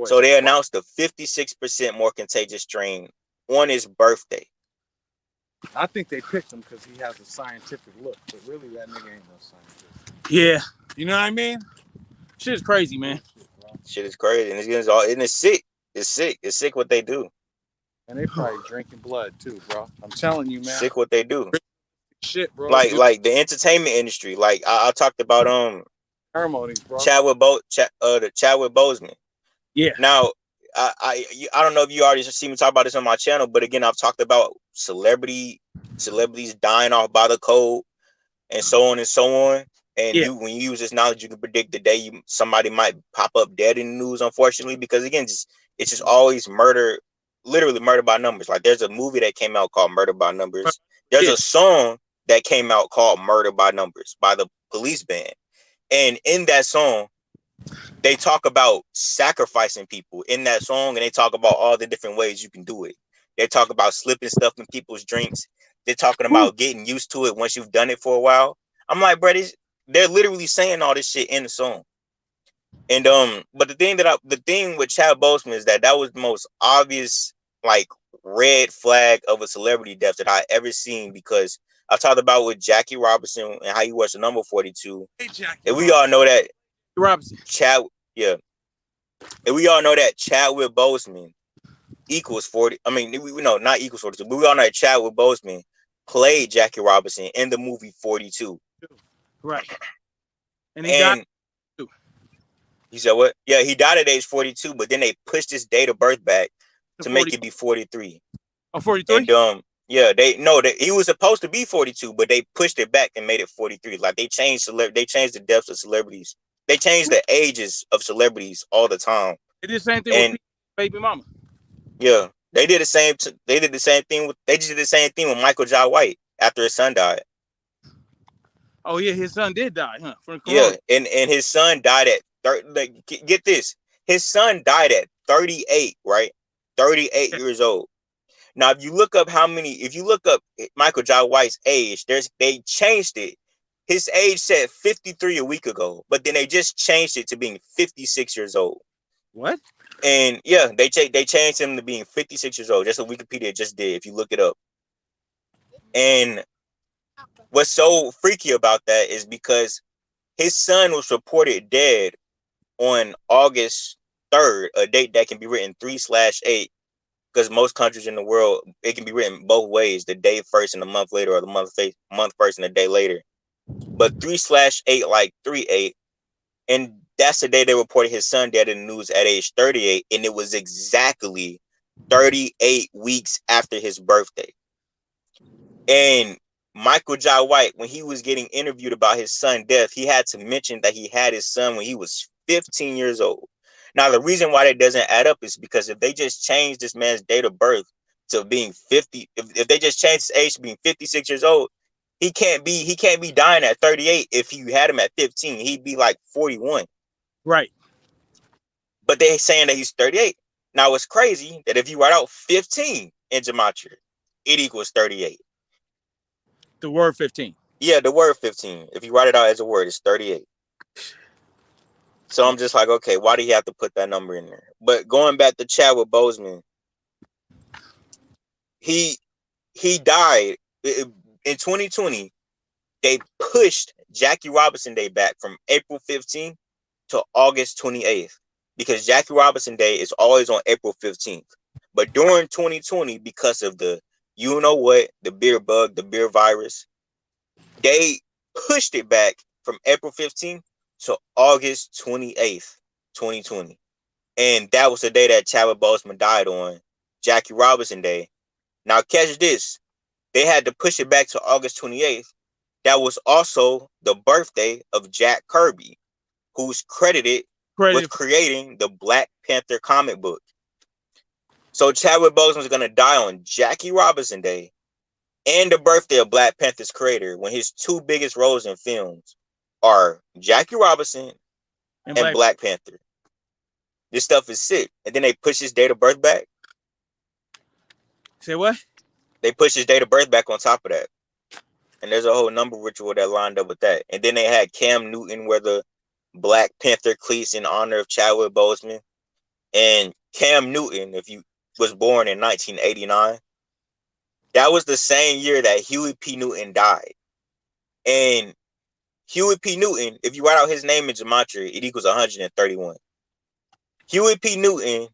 So they announced the 56% more contagious strain on his birthday. I think they picked him because he has a scientific look, but really that nigga ain't no scientist. Yeah. You know what I mean? Shit's crazy, man. Shit is crazy, and it's sick. It's sick. It's sick what they do. And they probably drinking blood too, bro. I'm telling you, man. Sick what they do. Shit, bro. Like the entertainment industry. Like I talked about ceremonies, bro. Chadwick Boseman. Yeah. Now I don't know if you already seen me talk about this on my channel, but again, I've talked about celebrities dying off by the code and so on and so on. And Yeah. when you use this knowledge, you can predict the day somebody might pop up dead in the news, unfortunately, because again, it's just always murder, literally murder by numbers. Like there's a movie that came out called Murder by Numbers. There's a song that came out called Murder by Numbers by the Police Band. And in that song, they talk about sacrificing people in that song, and they talk about all the different ways you can do it. They talk about slipping stuff in people's drinks. They're talking about getting used to it once you've done it for a while. I'm like, bro, they're literally saying all this shit in the song. And but the thing with Chad Boseman is that was the most obvious, like, red flag of a celebrity death that I ever seen, because I talked about with Jackie Robinson and how he was the number 42. And we all know that Robinson. and we all know that Chadwick Boseman equals 40. I mean, we know not equals 42, but we all know that Chadwick Boseman played Jackie Robinson in the movie 42. Right. And he died. He said what? Yeah, he died at age 42, but then they pushed his date of birth back to make it be 43. Oh, 43? And yeah, he was supposed to be 42, but they pushed it back and made it 43. Like they changed the depths of celebrities. They changed the ages of celebrities all the time. They did the same thing with baby mama. Yeah, they did the same. They just did the same thing with Michael Jai White after his son died. Oh yeah, his son did die, huh? From corona. Yeah, and his son died at 30. Like, get this, his son died at 38, right? 38 years old. Now, if you look up Michael Jai White's age, they changed it. His age said 53 a week ago, but then they just changed it to being 56 years old. What? And yeah, they changed him to being 56 years old. Just what Wikipedia just did, if you look it up. And what's so freaky about that is because his son was reported dead on August 3rd, a date that can be written 3/8, because most countries in the world, it can be written both ways, the day first and the month later, or the month first and the day later. But 3/8, like 3/8, and that's the day they reported his son dead in the news at age 38, and it was exactly 38 weeks after his birthday. And Michael Jai White, when he was getting interviewed about his son's death, he had to mention that he had his son when he was 15 years old. Now, the reason why that doesn't add up is because if they just changed this man's date of birth to being 50, if they just changed his age to being 56 years old, he can't be dying at 38. If you had him at 15, he'd be like 41. Right. But they're saying that he's 38. Now, it's crazy that if you write out 15 in gematria, it equals 38. The word 15. Yeah, the word 15. If you write it out as a word, it's 38. So I'm just like, okay, why do you have to put that number in there? But going back to Chadwick Boseman, he died in 2020. They pushed Jackie Robinson Day back from April 15th to August 28th, because Jackie Robinson Day is always on April 15th. But during 2020, because of the beer bug, the beer virus, they pushed it back from April 15th to August 28th, 2020. And that was the day that Chadwick Boseman died on, Jackie Robinson Day. Now, catch this. They had to push it back to August 28th. That was also the birthday of Jack Kirby, who's credited with Credit for, creating the Black Panther comic book. So Chadwick Boseman is going to die on Jackie Robinson Day and the birthday of Black Panther's creator when his two biggest roles in films are Jackie Robinson and and Black. Black Panther. This stuff is sick. And then they push his date of birth back. Say what? They push his date of birth back on top of that. And there's a whole number ritual that lined up with that. And then they had Cam Newton wear the Black Panther cleats in honor of Chadwick Boseman. And Cam Newton, if you was born in 1989, that was the same year that Huey P. Newton died. And Huey P. Newton, if you write out his name in gematria, it equals 131. Huey P. Newton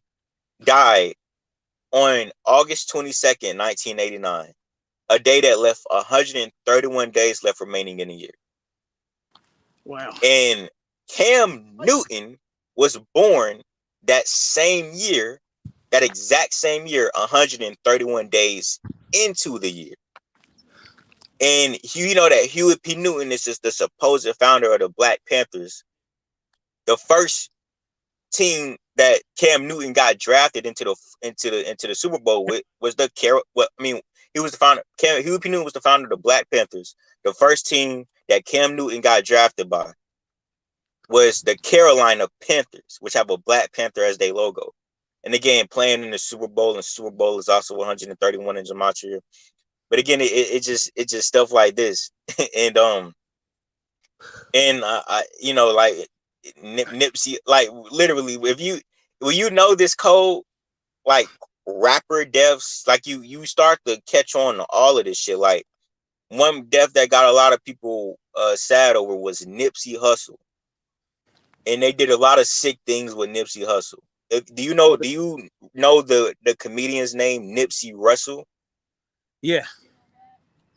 died on August 22nd, 1989, a day that left 131 days left remaining in a year. Wow. And Cam Newton was born that same year, that exact same year, 131 days into the year. And you know that Huey P. Newton is just the supposed founder of the Black Panthers. The first team that Cam Newton got drafted into the Super Bowl with was the he was the founder. Huey P. Newton was the founder of the Black Panthers. The first team that Cam Newton got drafted by was the Carolina Panthers, which have a Black Panther as their logo. And again, playing in the Super Bowl, and Super Bowl is also 131 in gematria. But again, it just stuff like this, and I you know, like Nipsey, like literally, when you know this code, like rapper deaths, like you start to catch on to all of this shit. Like one death that got a lot of people sad over was Nipsey Hussle, and they did a lot of sick things with Nipsey Hussle. Do you know the comedian's name, Nipsey Russell? Yeah.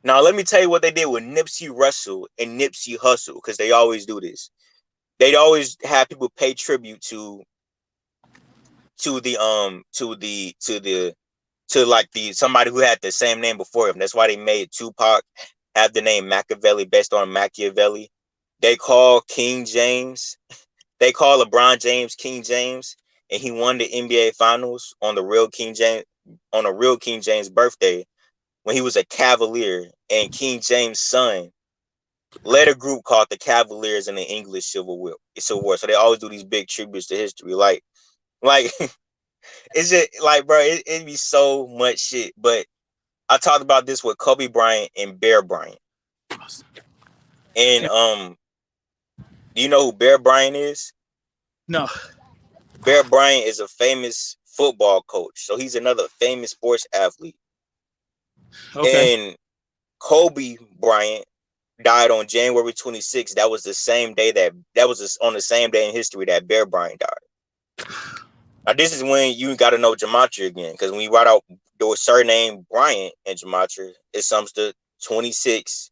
Now let me tell you what they did with Nipsey Russell and Nipsey Hussle, because they always do this. They'd always have people pay tribute to like the somebody who had the same name before him. That's why they made Tupac have the name Machiavelli based on Machiavelli. They call LeBron James King James, and he won the NBA Finals on the real King James birthday when he was a Cavalier, and King James' son led a group called the Cavaliers in the English Civil War. So they always do these big tributes to history, like it's just like, bro, it'd be so much shit. But I talked about this with Kobe Bryant and Bear Bryant. And do you know who Bear Bryant is? No. Bear Bryant is a famous football coach. So he's another famous sports athlete. Okay. And Kobe Bryant died on January 26th. That was the same day on the same day in history that Bear Bryant died. Now, this is when you got to know gematria again, because when you write out the surname Bryant in gematria, it sums to 26.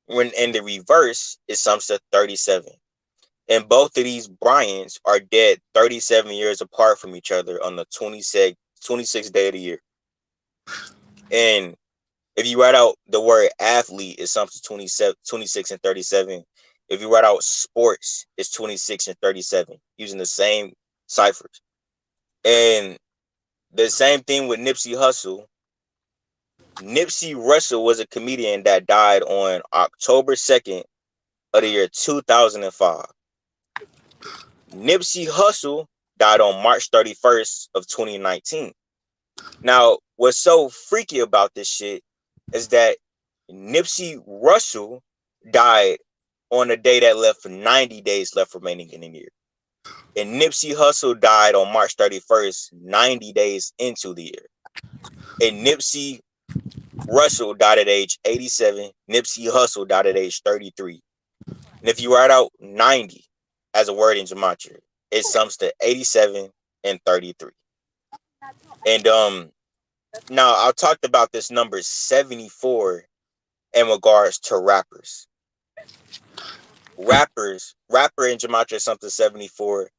When in the reverse, it sums to 37. And both of these Bryants are dead 37 years apart from each other on the 26th day of the year. And if you write out the word athlete, it sums to 26 and 37. If you write out sports, it's 26 and 37, using the same ciphers. And the same thing with Nipsey Hussle. Nipsey Russell was a comedian that died on October 2nd of the year 2005. Nipsey Hussle died on March 31st of 2019. Now, what's so freaky about this shit is that Nipsey Russell died on a day that left 90 days left remaining in the year. And Nipsey Hussle died on March 31st, 90 days into the year. And Nipsey Russell died at age 87. Nipsey Hussle died at age 33. And if you write out 90 as a word in gematria, it sums to 87 and 33. And now I talked about this number 74 in regards to rappers. Rapper and Gematria something 74,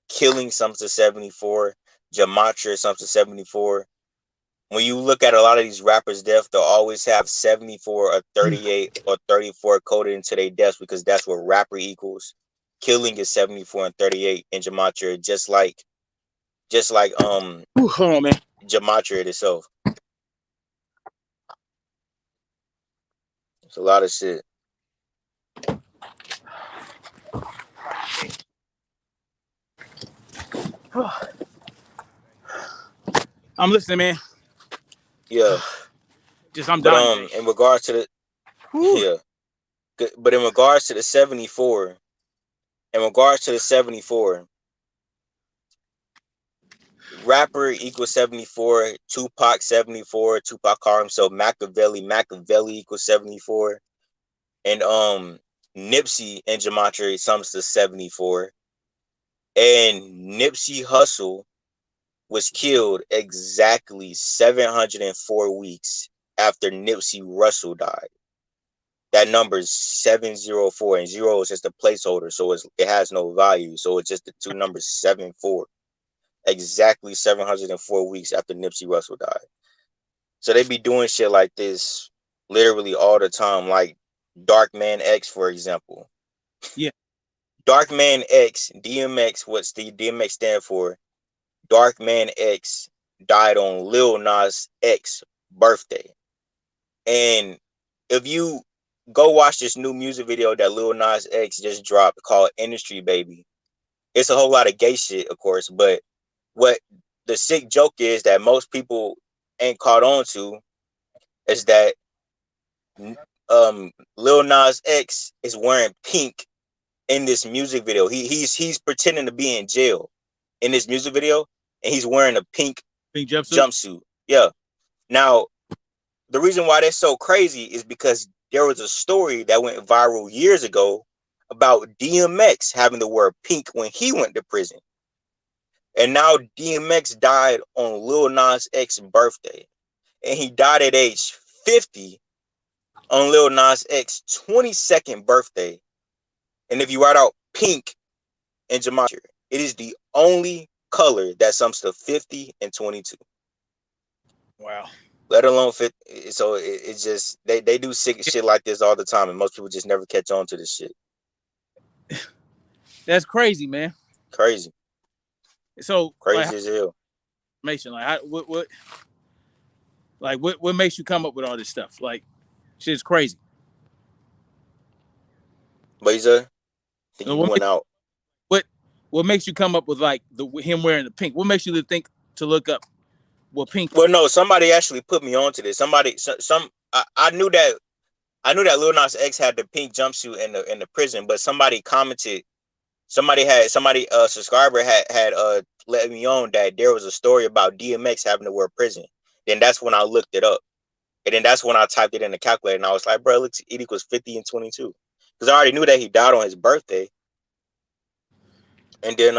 Killing something 74, Gematria something 74. When you look at a lot of these rappers' death, they'll always have 74 or 38 or 34 coded into their deaths because that's what rapper equals. Killing is 74 and 38 in Gematria, just like Ooh, hold on, man. Gematria itself. It's a lot of shit. I'm listening, man. Yeah. Just I'm But dying today. in regards to the Whew. yeah. But in regards to the 74, in regards to the 74, rapper equals 74, Tupac 74, Tupac called himself Machiavelli equals 74, and Nipsey and Gematria sums to 74, and Nipsey Hussle was killed exactly 704 weeks after Nipsey Russell died. That number is 704, and 0 is just a placeholder, so it has no value. So it's just the two numbers 74. Exactly 704 weeks after Nipsey Russell died. So they be doing shit like this literally all the time, like Dark Man X, for example. Yeah. Dark Man X, DMX, what's the DMX stand for? Dark Man X died on Lil Nas X birthday. And if you go watch this new music video that Lil Nas X just dropped called Industry Baby, it's a whole lot of gay shit, of course, but what the sick joke is that most people ain't caught on to is that Lil Nas X is wearing pink in this music video. He's pretending to be in jail in this music video, and he's wearing a pink Pink jumpsuit. jumpsuit. Yeah. Now, the reason why that's so crazy is because there was a story that went viral years ago about DMX having to wear pink when he went to prison. And now DMX died on Lil Nas X's birthday. And he died at age 50 on Lil Nas X's 22nd birthday. And if you write out pink in Gematria, it is the only color that sums to 50 and 22. Wow. Let alone fit. So it's just they do sick shit like this all the time, and most people just never catch on to this shit. That's crazy, man. Crazy, So, like, crazy as hell. information, like, what makes you come up with all this stuff? Like, shit's crazy. But he's a. I think you What went out. what what makes you come up with like him wearing the pink? What makes you think to look up what pink? Well, no, somebody actually put me onto this. Somebody, I knew that. I knew that Lil Nas X had the pink jumpsuit in the prison, but somebody commented. Somebody subscriber had let me on that there was a story about DMX having to wear prison. Then that's when I looked it up. And then that's when I typed it in the calculator, and I was like, bro, it equals 50 and 22. Because I already knew that he died on his birthday. And then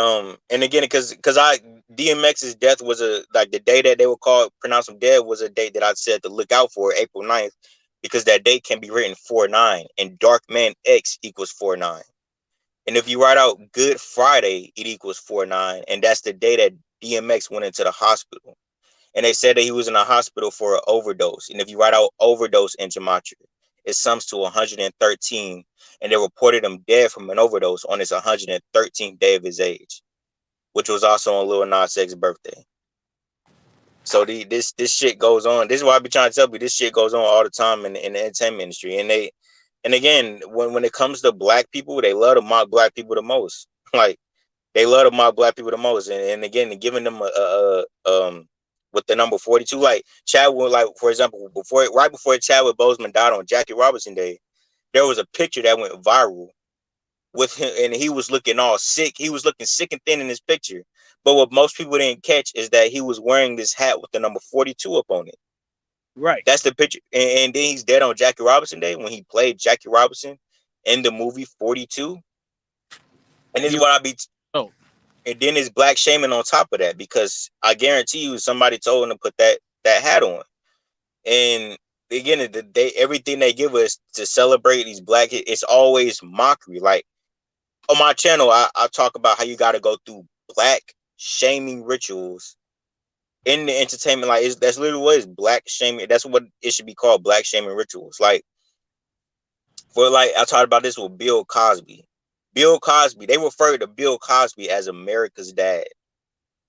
and again, because I DMX's death was like the day that they would pronounce him dead was a date that I said to look out for, April 9th, because that date can be written 4-9, and Dark Man X equals 4-9. And if you write out Good Friday, it equals 4-9, and that's the day that DMX went into the hospital. And they said that he was in a hospital for an overdose. And if you write out overdose in Gematria, it sums to 113. And they reported him dead from an overdose on his 113th day of his age, which was also on Lil Nas X's birthday. So this shit goes on. This is why I be trying to tell you, this shit goes on all the time in the entertainment industry. And again, when it comes to black people, they love to mock black people the most. Like, they love to mock black people the most. And again, giving them with the number 42, like Chadwick, like for example, right before Chadwick Boseman died on Jackie Robinson Day, there was a picture that went viral with him, and he was looking all sick. He was looking sick and thin in this picture. But what most people didn't catch is that he was wearing this hat with the number 42 up on it. Right. That's the picture. And then he's dead on Jackie Robinson Day when he played Jackie Robinson in the movie 42. And this is He, what I be. oh, And then there's black shaming on top of that, because I guarantee you somebody told him to put that hat on. And again, everything they give us to celebrate these black, it's always mockery. Like on my channel, I talk about how you got to go through black shaming rituals in the entertainment. Like that's literally what is black shaming. That's what it should be called, black shaming rituals. Like for like I talked about this with Bill Cosby. Bill Cosby, they refer to Bill Cosby as America's dad.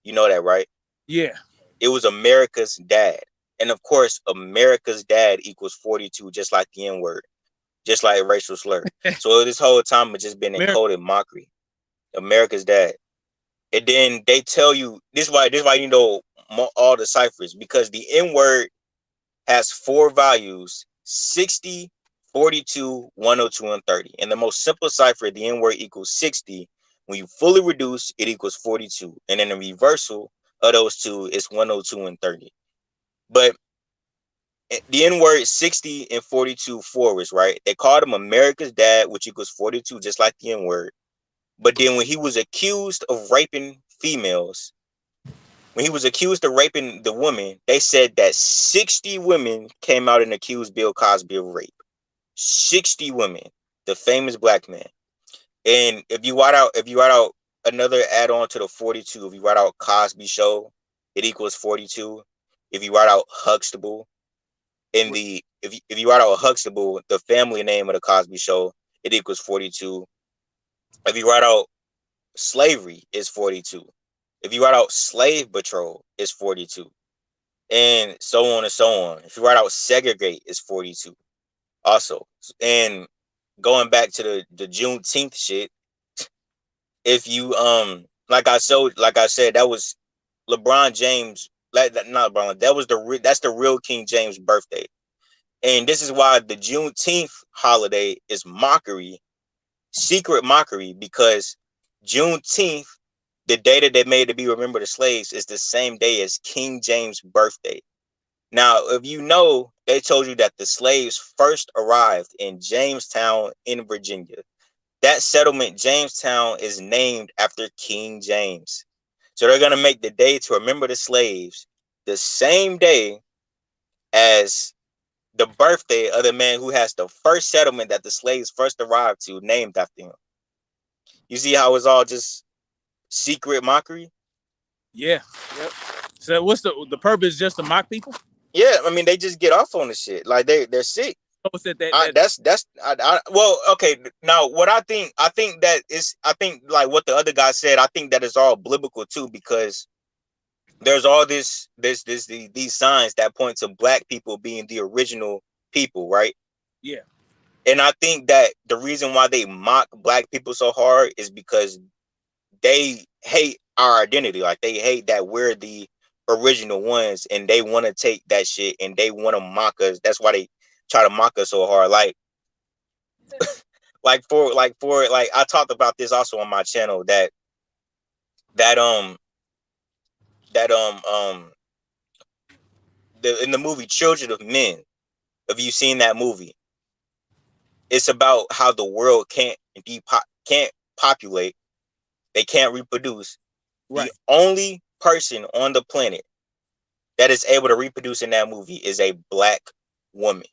You know that, right? Yeah. It was America's dad. And of course, America's dad equals 42, just like the N word, just like racial slur. So this whole time it's just been America. encoded mockery. America's dad. And then they tell you this is why you know all the ciphers, because the N word has four values: 60, 42, 102, and 30. And the most simple cipher, the N word equals 60. When you fully reduce, it equals 42. And then the reversal of those two is 102 and 30. But the N word 60 and 42 forwards, right? They called him America's dad, which equals 42, just like the N word. But then when he was accused of raping females, when he was accused of raping the woman, they said that 60 women came out and accused Bill Cosby of rape. 60 women, the famous black man. And if you write out another add-on to the 42, if you write out Cosby Show, it equals 42. If you write out Huxtable, if you write out Huxtable, the family name of the Cosby Show, it equals 42. If you write out slavery, is 42. If you write out slave patrol, it's 42. And so on and so on. If you write out segregate, it's 42. Also. And going back to the Juneteenth shit, if you like I said, that was LeBron James, like not LeBron, that's the real King James birthday. And this is why the Juneteenth holiday is mockery, secret mockery, because Juneteenth, the day that they made to be remembered as slaves, is the same day as King James' birthday. Now, if you know, they told you that the slaves first arrived in Jamestown in Virginia. That settlement, Jamestown, is named after King James. So they're going to make the day to remember the slaves the same day as the birthday of the man who has the first settlement that the slaves first arrived to, named after him. You see how it's all just secret mockery? Yeah. Yep. So what's the purpose? Just to mock people? Yeah, I mean they just get off on the shit. Like they're sick. So it's that Well, okay. Now what I think like what the other guy said, I think that is all biblical too, because there's all these signs that point to black people being the original people, right? yeah. And I think that the reason why they mock black people so hard is because they hate our identity. Like they hate that we're the original ones, and they want to take that shit and they want to mock us. That's why they try to mock us so hard. Like I talked about this also on my channel, that that in the movie Children of Men. Have you seen that movie? It's about how the world can't populate, they can't reproduce. The Right. only person on the planet that is able to reproduce in that movie is a black woman.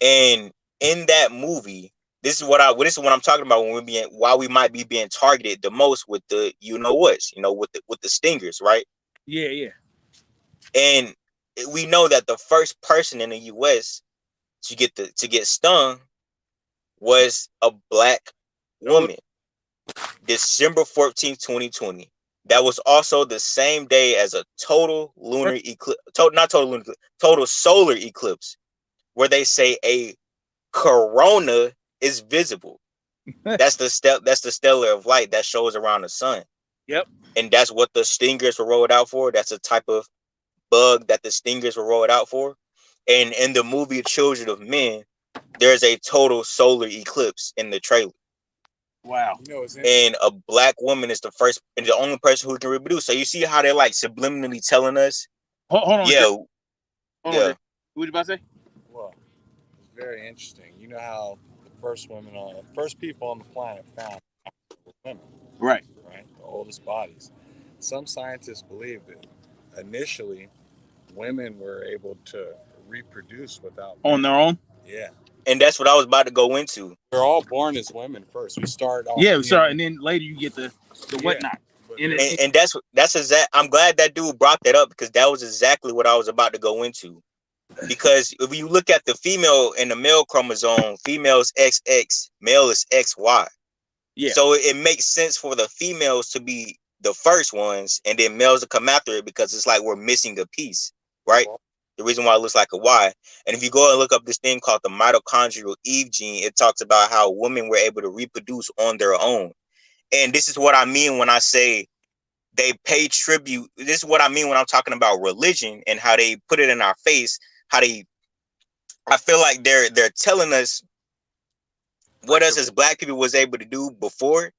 And in that movie, this is what I'm talking about when we're being why we might be being targeted the most with the with the stingers, right? Yeah. Yeah. And we know that the first person in the US to get stung was a black Told woman, December 14th, 2020. That was also the same day as a total lunar eclipse, not total lunar eclipse, total solar eclipse, where they say a corona is visible. That's the stellar of light that shows around the sun. Yep. And that's what the stingers were rolled out for. That's a type of bug that the stingers were rolled out for. And in the movie Children of Men, there's a total solar eclipse in the trailer. Wow. You know, it's And a black woman is the first and the only person who can reproduce. So you see how they're like subliminally telling us, Hold on, Jay. yeah, Hold on, yeah, Jay. What you about to say? well, it's very interesting. You know how the first people on the planet found women, Right. right? The oldest bodies. Some scientists believe that initially women were able to reproduce without on marriage. their own. Yeah. And that's what I was about to go into. We're all born as women first. We start off. Yeah, sorry, and then later you get the Yeah. whatnot. But And they're- And that's exact. I'm glad that dude brought that up because that was exactly what I was about to go into. Because if you look at the female and the male chromosome, female is XX, male is XY. yeah, So it makes sense for the females to be the first ones, and then males to come after it because it's like we're missing a piece, right? The reason why it looks like a Y. And if you go and look up this thing called the mitochondrial Eve gene, it talks about how women were able to reproduce on their own. And this is what I mean when I say they pay tribute. This is what I mean when I'm talking about religion and how they put it in our face. How they, I feel like they're telling us what us as black people was able to do before.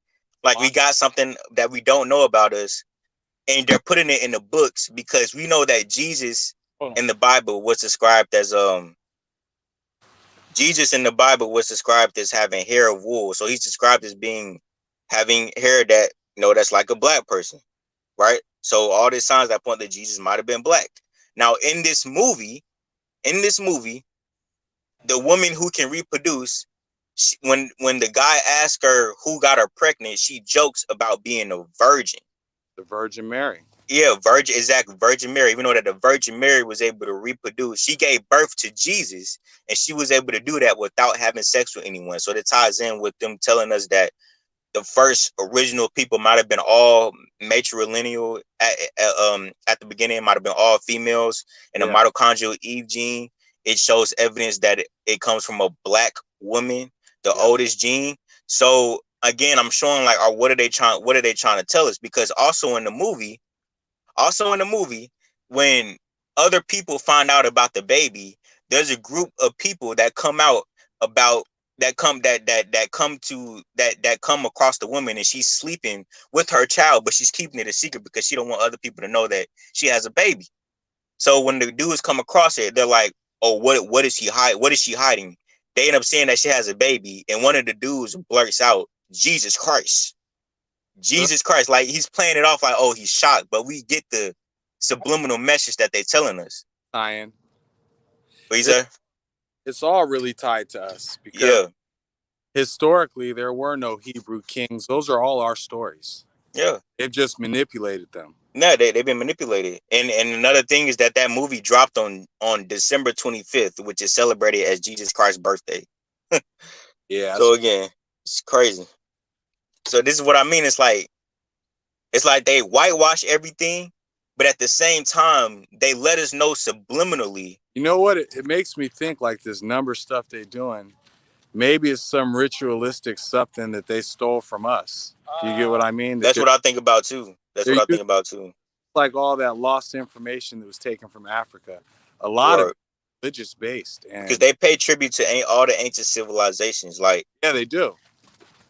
Like we got something that we don't know about us, and they're putting it in the books because we know that Jesus in the Bible was described as Jesus in the Bible was described as having hair of wool. So he's described as being having hair that that's like a black person, right? So all these signs that point that Jesus might have been black. Now in this movie, the woman who can reproduce, when the guy asks her who got her pregnant, she jokes about being a virgin. the Virgin Mary. Yeah, Virgin, exactly, Virgin Mary. We know that the Virgin Mary was able to reproduce. She gave birth to Jesus, and she was able to do that without having sex with anyone. So that ties in with them telling us that the first original people might have been all matrilineal at the beginning, might have been all females, and the mitochondrial Eve gene. It shows evidence that it comes from a black woman, the oldest gene. So again, I'm showing like, what are they trying to tell us? Because also in the movie, when other people find out about the baby, there's a group of people that come out about that come across the woman, and she's sleeping with her child, but she's keeping it a secret because she don't want other people to know that she has a baby. So when the dudes come across it, they're like, "Oh, what is she hiding? What is she hiding?" They end up saying that she has a baby, and one of the dudes blurts out, "Jesus Christ." Jesus Christ, like he's playing it off like, oh, he's shocked, but we get the subliminal message that they're telling us. Ian. What you say? It's all really tied to us because Yeah, historically there were no Hebrew kings. Those are all our stories. yeah. They've just manipulated them. No, they've been manipulated. And another thing is that movie dropped on December 25th, which is celebrated as Jesus Christ's birthday. Yeah. So again, it's crazy. So this is what I mean. It's like they whitewash everything, but at the same time, they let us know subliminally. You know what? It makes me think like this number stuff they're doing. Maybe it's some ritualistic something that they stole from us. Do you get what I mean? That's what I think about too. That's They're what I using think about too. like all that lost information that was taken from Africa. A lot of Right. it religious based, Because and they pay tribute to all the ancient civilizations like yeah, they do.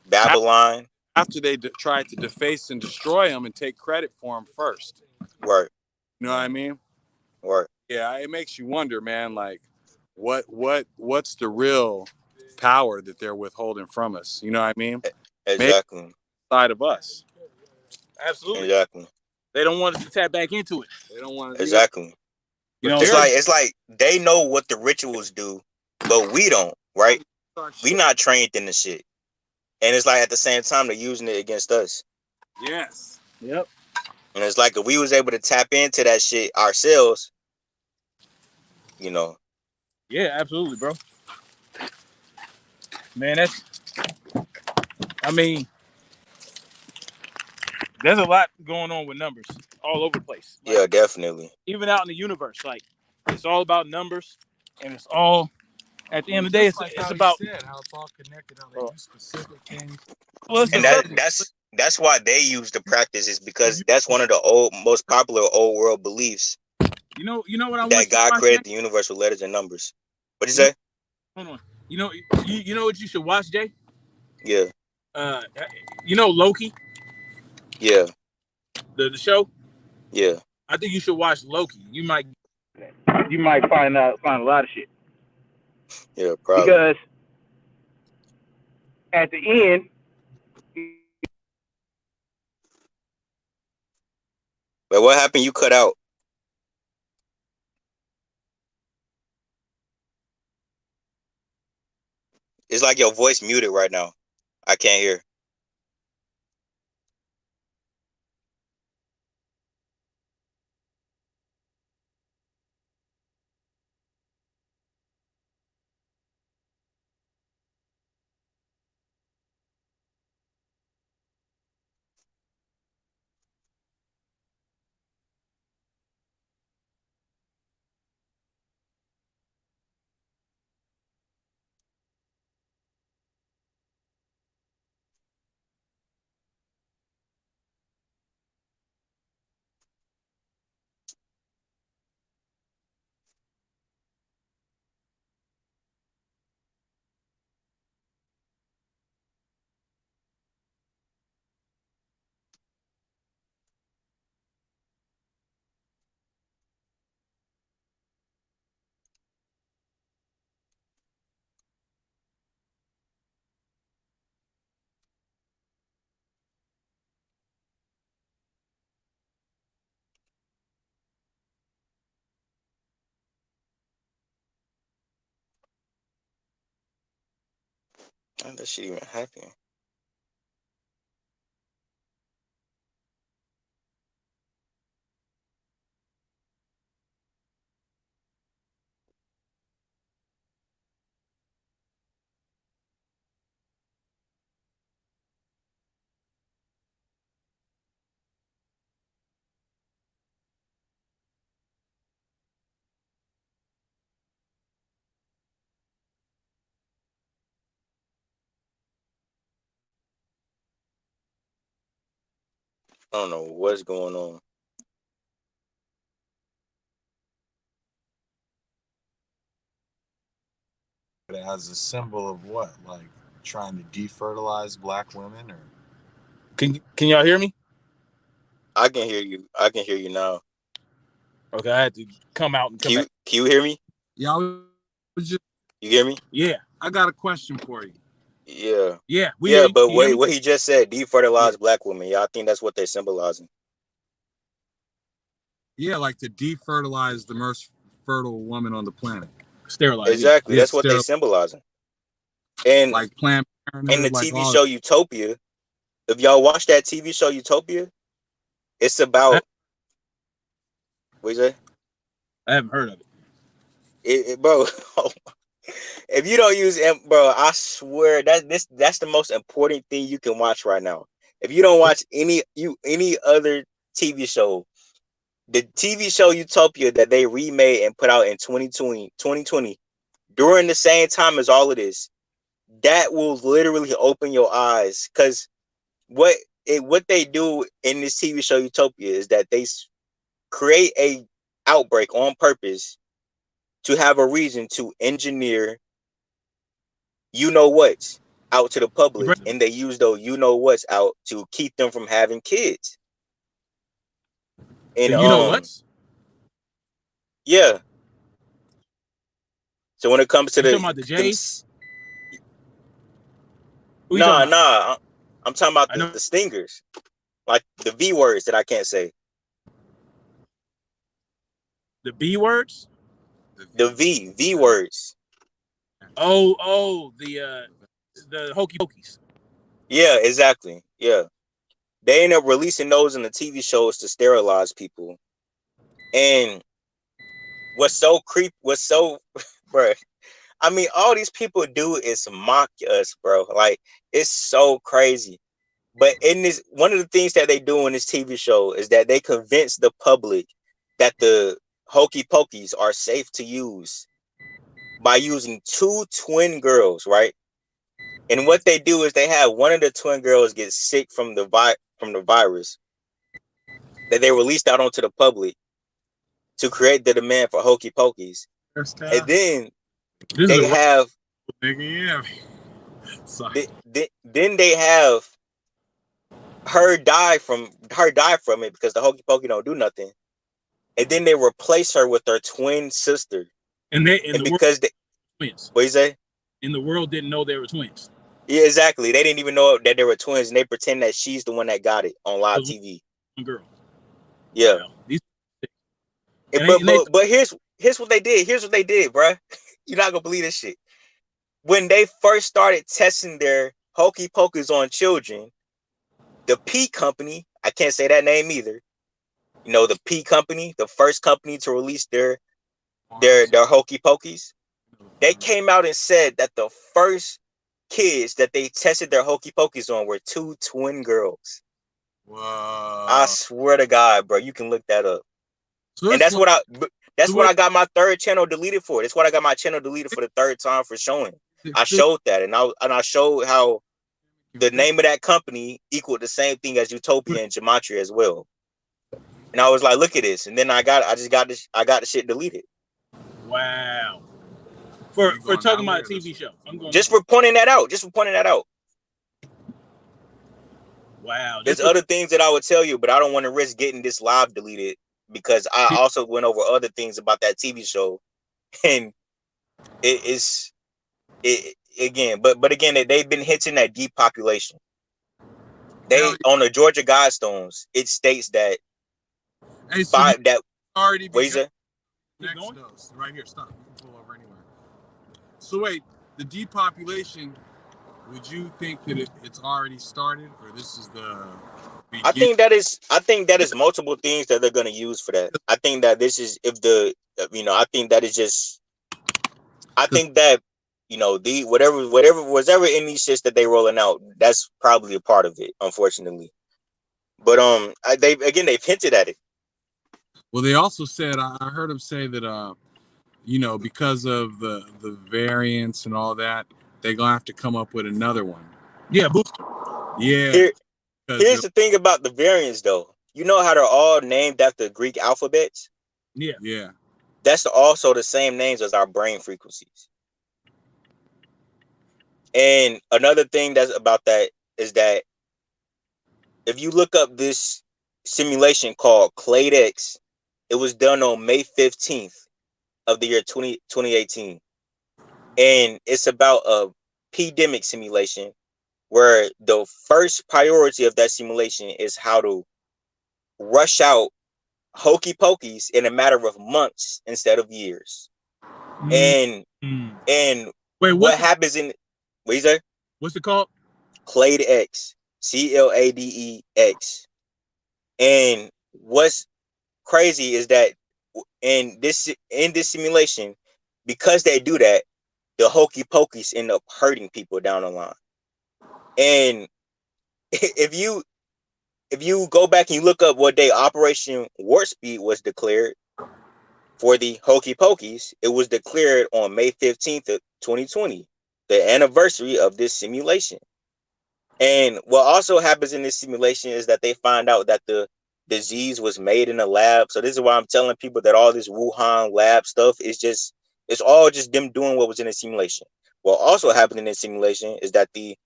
Babylon. After they tried to deface and destroy them and take credit for them first. Right. You know what I mean? Right. Yeah, it makes you wonder, man. Like, what's the real power that they're withholding from us? You know what I mean? Maybe Exactly. side of us. absolutely. Exactly. They don't want us to tap back into it. They don't want to. Exactly. You know, It's like they know what the rituals do, but we don't, right? We not trained in the shit. And it's like at the same time they're using it against us. Yes. Yep. And it's like if we was able to tap into that shit ourselves, you know. Yeah, absolutely, bro. Man, I mean, there's a lot going on with numbers all over the place. Like, yeah, definitely. Even out in the universe, like it's all about numbers, and it's all at the end of the day, it's about how it's all connected. How they do specific things. Well, and that's why they use the practice is because that's one of the most popular old world beliefs. You know what I want. That God created the universe with letters and numbers. What'd you say? Hold on. You know what you should watch, Jay? Yeah. You know Loki? Yeah. The show? Yeah. I think you should watch Loki. You might find a lot of shit. Yeah, probably. Because at the end, but what happened? You cut out. It's like your voice muted right now. I can't hear. How that shit even happen? I don't know what's going on. As a symbol of what? Like trying to defertilize black women, or Can y'all hear me? I can hear you. I can hear you now. Okay, I had to come out and come back. Can you hear me? yeah, I was just. You hear me? Yeah, I got a question for you. Yeah. yeah, we hear Yeah, you. but Can you hear wait, me? what he just said, Yeah, defertilize black women. Yeah, I think that's what they're symbolizing. yeah, like to defertilize the most fertile woman on the planet. Sterilize. Yeah, Exactly. Yeah, That's what they sterile, symbolizing. And like Planned in the Parenthood, like TV all. show Utopia, if y'all watch that TV show Utopia, it's I, about what you say? I haven't heard of it. Bro, if you don't use bro, I swear that's the most important thing you can watch right now. If you don't watch any other TV show, the TV show Utopia that they remade and put out in 2020 during the same time as all of this, that will literally open your eyes. Because what they do in this TV show Utopia is that they create a outbreak on purpose to have a reason to engineer you know what's out to the You public, break and they use those you know what's out to keep them from having kids. And the you know what's? yeah. So when it comes to You the talking about the J's? Who you talking about? nah, I'm talking about I know the stingers, like the V words that I can't say. the B words. The The V. V Yeah. words. Oh, the hokey pokeys. Yeah, exactly. Yeah, they end up releasing those in the TV shows to sterilize people. And what's so, bro. I mean, all these people do is mock us, bro. Like it's so crazy. But in this, one of the things that they do in this TV show is that they convince the public that the hokey pokeys are safe to use by using two twin girls, right? And what they do is they have one of the twin girls get sick from the virus that they released out onto the public to create the demand for hokey pokeys. And then This is they a have Yeah. Sorry. then they have her die from it because the hokey pokey don't do nothing. And then they replace her with her twin sister. and they in And the world because they, twins. what you say? In the world didn't know they were twins. Yeah, exactly. They didn't even know that they were twins, and they pretend that she's the one that got it on It live was TV. one girl. Yeah. Well, these And, and they but here's what they did. Here's what they did, bruh. You're not gonna believe this shit. when they first started testing their hokey pokers on children, the P company, I can't say that name either. You know, the P company, the first company to release their hokey pokies, they came out and said that the first kids that they tested their hokey pokies on were 2 twin girls. I Whoa. swear to God, bro, you can look that up. So And it's like, that's so what wait, I got my third channel deleted for. That's what I got my channel deleted for the third time for showing. I fit showed that, and I showed how can the fit. name of that company equaled the same thing as Utopia and Gematria as well. And I was like, look at this. And then I got the shit deleted. Wow. Are you For going talking that way about a or this TV way? show. I'm going Just this way. for pointing that out. Just for pointing that out. Wow. There's Just for other things that I would tell you, but I don't want to risk getting this live deleted because I also went over other things about that TV show, and it is it again. But again, they've been hitting that depopulation. Hell They on the Georgia Guidestones, it states that yeah. Hey, so these five that already what is begun. it? Next going? dose. Right here. Stop. You can pull over anywhere. So wait, the depopulation, would you think that it's already started or this is the begin? I think that is multiple things that they're gonna use for that. I think that this is if the I think that is just I Because think that the whatever was ever in these shits that they rolling out, that's probably a part of it, unfortunately. But they've hinted at it. well, they also said I heard them say that because of the variants and all that, they're gonna have to come up with another one. Yeah, booster. Yeah, Here because here's the thing about the variants though. You know how they're all named after Greek alphabets? Yeah. yeah, That's also the same names as our brain frequencies. And another thing that's about that is that if you look up this simulation called Clade X, it was done on May 15th of the year 2018. And it's about a pandemic simulation where the first priority of that simulation is how to rush out hokey pokeys in a matter of months instead of years. Mm. And Mm. and Wait, what happens in what is that? what's it called? Clade X, CLADEX. And what's crazy is that in this simulation, because they do that, the hokey pokeys end up hurting people down the line. And if you go back and you look up what day Operation Warp Speed was declared for the hokey pokeys, it was declared on May 15th of 2020, the anniversary of this simulation. And what also happens in this simulation is that they find out that the disease was made in a lab. So this is why I'm telling people that all this Wuhan lab stuff is just it's all just them doing what was in the simulation. What also happened in this simulation is that the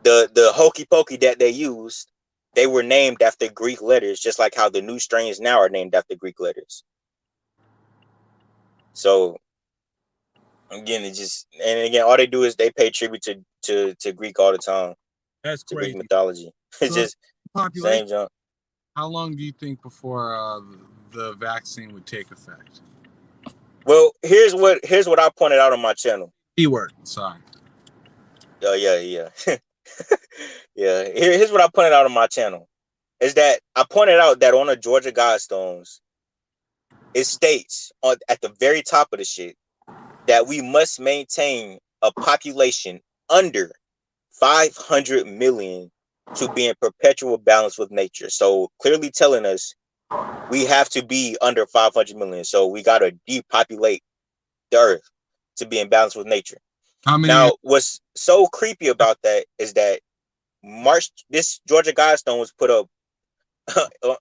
hokey pokey that they used, they were named after Greek letters, just like how the new strains now are named after Greek letters. So again, all they do is they pay tribute to Greek all the time, That's to Greek crazy. mythology. It's so just population. same junk. How long do you think before the vaccine would take effect? Well, here's what I pointed out on my channel. Keyword. Sorry. Yeah. Yeah. Here's what I pointed out on my channel. Is that I pointed out that on the Georgia Guidestones, it states at the very top of the shit that we must maintain a population under 500 million to be in perpetual balance with nature. So clearly telling us we have to be under 500 million. So we got to depopulate the earth to be in balance with nature. How many? Now, what's so creepy about that is that this Georgia Guidestone was put up.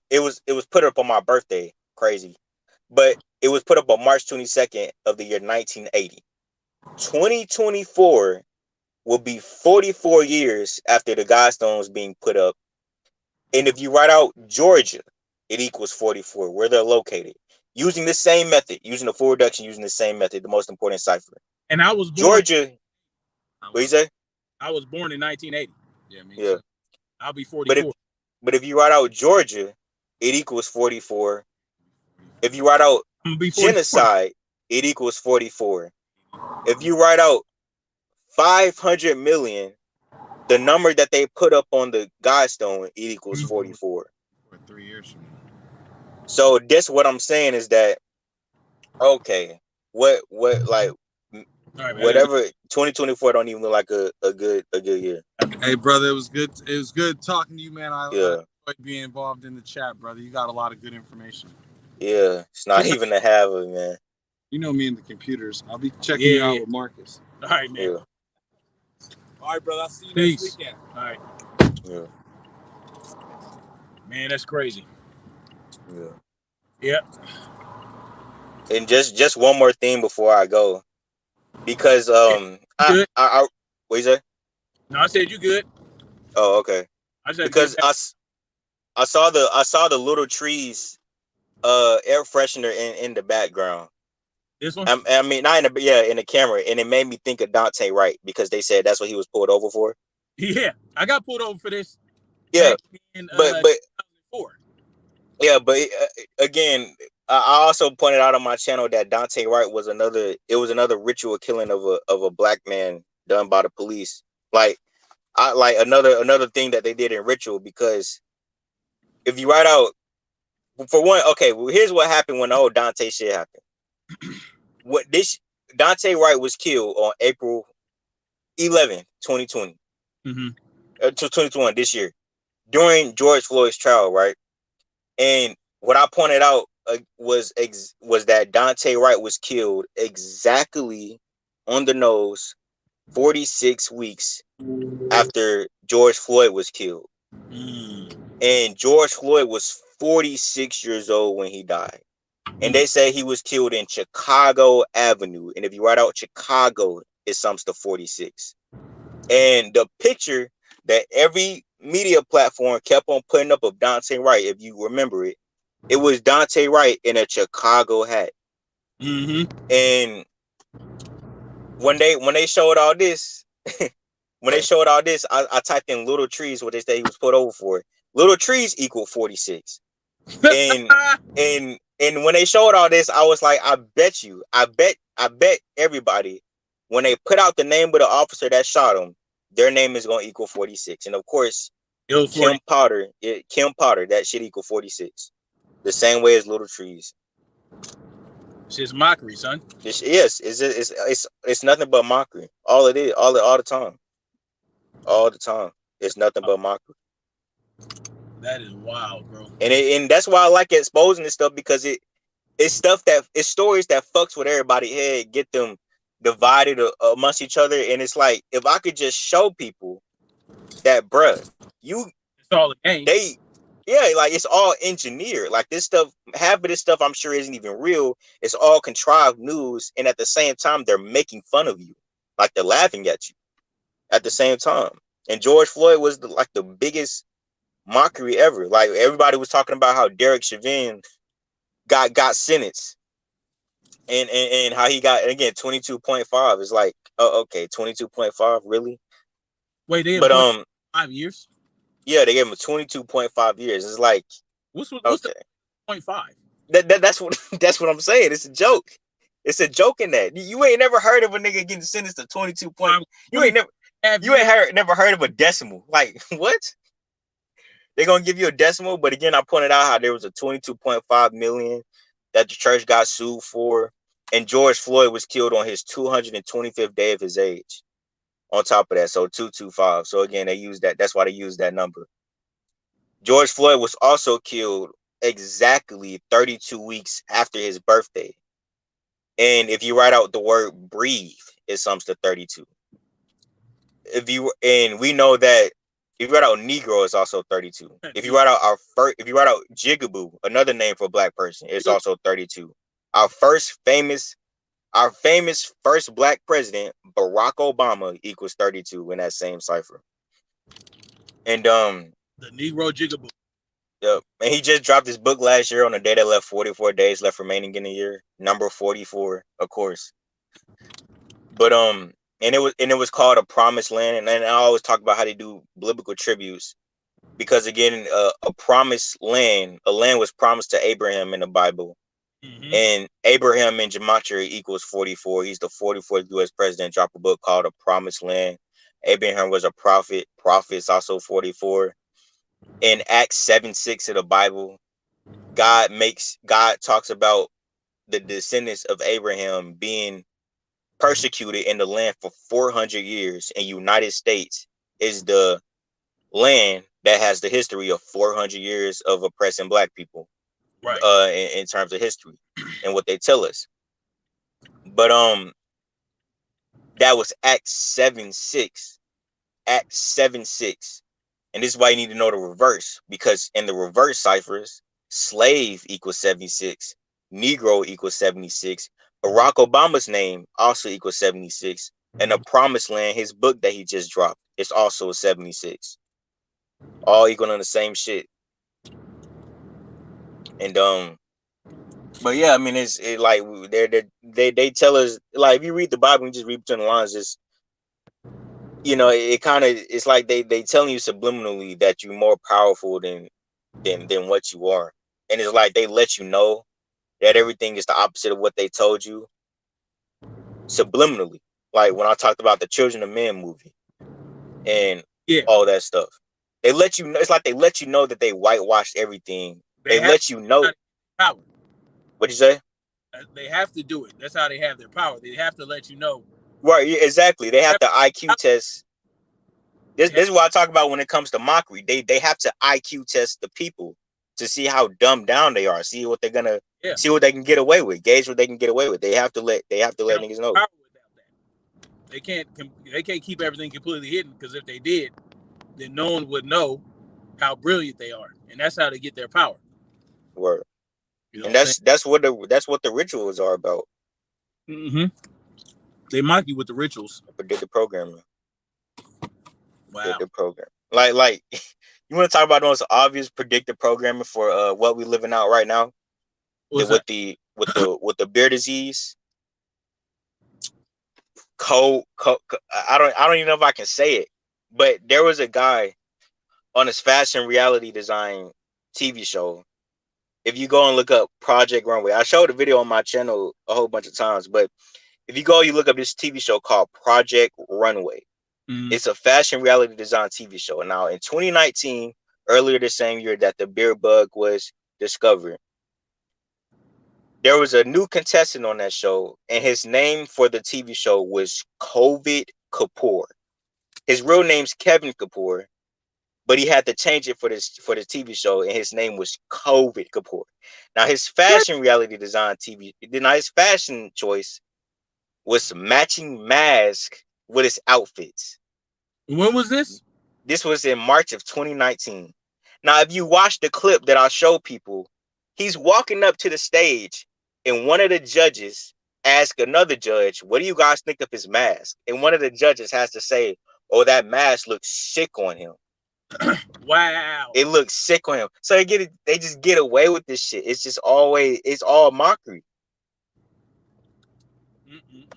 it was put up on my birthday. Crazy, but it was put up on March 22nd of the year 1980. 2024 will be 44 years after the Guidestones being put up. And if you write out Georgia, it equals 44, where they're located. Using the same method, using the full reduction, using the same method, the most important cipher. And I was born. Georgia, I what you was. say? I was born in 1980. Yeah, me Yeah. too. I'll be But if 44. but if you write out Georgia, it equals 44. If you write out I'm gonna be 44. genocide, it equals 44. If you write out 500 million, the number that they put up on the Godstone, it equals 44. For 3 years from now. So this what I'm saying is that okay, what like All right, man. whatever 2024 don't even look like a good year. Hey, brother, it was good. It was good talking to you, man. I Yeah. enjoyed being involved in the chat, brother. You got a lot of good information. Yeah. It's not even a half of it, man. You know me and the computers. I'll be checking you out with Marcus. All right, man. Yeah. All right, brother. I'll see you Peace. next weekend. All right. Yeah. Man, that's crazy. Yeah. Yeah. And just one more thing before I go. Because Good. what you say? No, I said you good. Oh, okay. I just had to get Because back. I saw the little trees air freshener in the background. This one? I mean, not in the camera, and it made me think of Dante Wright because they said that's what he was pulled over for. Yeah. I got pulled over for this Yeah, back in but 2004. yeah, but again, I also pointed out on my channel that Dante Wright was another ritual killing of a black man done by the police. Like I like another thing that they did in ritual, because if you write out for one, okay, well, here's what happened when the whole Dante shit happened. What this Dante Wright was killed on April 11, 2020. Mm-hmm. 2021 this year during George Floyd's trial, right? And what I pointed out was that Dante Wright was killed exactly on the nose 46 weeks after George Floyd was killed. And George Floyd was 46 years old when he died. And they say he was killed in Chicago Avenue. And if you write out Chicago, it sums to 46. And the picture that every media platform kept on putting up of Dante Wright, if you remember it, it was Dante Wright in a Chicago hat. Mm-hmm. And when they showed all this, I typed in little trees, what they say he was put over for. Little trees equal 46. And when they showed all this, I was like, I bet everybody, when they put out the name of the officer that shot him, their name is gonna equal 46. And of course, It was 40. Kim Potter, that shit equal 46. The same way as little trees. It's just mockery, son. Yes, it's nothing but mockery. All it is, all the time. All the time. It's nothing but mockery. That is wild, bro. And that's why I like exposing this stuff, because it's stories that fucks with everybody's head, get them divided amongst each other. And it's like, if I could just show people that, bruh, it's all a game. Like, it's all engineered. Like, this stuff, half of this stuff I'm sure isn't even real. It's all contrived news, and at the same time, they're making fun of you. Like, they're laughing at you at the same time. And George Floyd was the biggest mockery ever. Like, everybody was talking about how Derek Chauvin got sentenced, and how he got, again, 22.5. It's like, oh, okay, 22.5, really? Wait, they but 5 years? Yeah, they gave him 22.5 years. It's like, what's okay, the 0.5? That's what I'm saying. It's a joke. It's a joke in that. You ain't never heard of a nigga getting sentenced to 22 point. You ain't never heard of a decimal. Like, what? They're gonna give you a decimal, but again, I pointed out how there was a 22.5 million that the church got sued for, and George Floyd was killed on his 225th day of his age. On top of that, so 225. So again, they use that. That's why they use that number. George Floyd was also killed exactly 32 weeks after his birthday. And if you write out the word breathe, it sums to 32. And we know that if you write out Negro, it's also 32. If you write out Jigaboo, another name for a black person, it's also 32. Our famous first black president, Barack Obama, equals 32 in that same cipher. And the Negro Jigaboo. Yep. And he just dropped his book last year on the day that left 44 days left remaining in the year. Number 44, of course. But and it was called A Promised Land. And I always talk about how they do biblical tributes, because again, a promised land, a land was promised to Abraham in the Bible. Mm-hmm. And Abraham in gematria equals 44. He's the 44th U.S. president. Drop a book called A Promised Land. Abraham was a prophet. Prophets also 44. In Acts 7:6 of the Bible, God talks about the descendants of Abraham being persecuted in the land for 400 years. And United States is the land that has the history of 400 years of oppressing black people, Right. in terms of history and what they tell us. But that was Acts 7:6. Acts 7:6. And this is why you need to know the reverse, because in the reverse ciphers, slave equals 76, Negro equals 76, Barack Obama's name also equals 76, and the Promised Land, his book that he just dropped, is also 76. All equal on the same shit. And but yeah, I mean, like they tell us, like, if you read the Bible and you just read between the lines, it's, it kind of, it's like they telling you subliminally that you're more powerful than what you are. And it's like they let you know that everything is the opposite of what they told you subliminally. Like when I talked about the Children of Men movie and Yeah. all that stuff. They let you know, it's like they let you know that they whitewashed everything. They They have let you know. power. What you say? They have to do it. That's how they have their power. They have to let you know. Right, yeah, exactly. They have They to IQ test. This have, is what I talk about when it comes to mockery. They have to IQ test the people to see how dumbed down they are. yeah. See what they can get away with. Gauge what they can get away with. They have to They let don't niggas have know. power without that. They can't keep everything completely hidden, because if they did, then no one would know how brilliant they are, and that's how they get their power. Word. You know And what I'm saying? that's what the rituals are about. Mm-hmm. They mock you with the rituals. Predictive programming. Wow. Predictive program. Like you want to talk about the most obvious predictive programming for what we living out right now? What's With that? the beer disease, I don't even know if I can say it, but there was a guy on his fashion reality design TV show. If you go and look up Project Runway, I showed a video on my channel a whole bunch of times, but if you look up this TV show called Project Runway. Mm-hmm. It's a fashion reality design TV show. Now, in 2019, earlier the same year that the beer bug was discovered, there was a new contestant on that show, and his name for the TV show was COVID Kapoor. His real name's Kevin Kapoor, but he had to change it for the TV show, and his name was COVID Kapoor. Now, his What? fashion reality design TV, now his fashion choice was matching mask with his outfits. When was this? This was in March of 2019. Now, if you watch the clip that I show people, he's walking up to the stage, and one of the judges asks another judge, "What do you guys think of his mask?" And one of the judges has to say, "Oh, that mask looks sick on him. Wow. It looks sick on him." So they just get away with this shit. It's all mockery. Mm-mm-mm.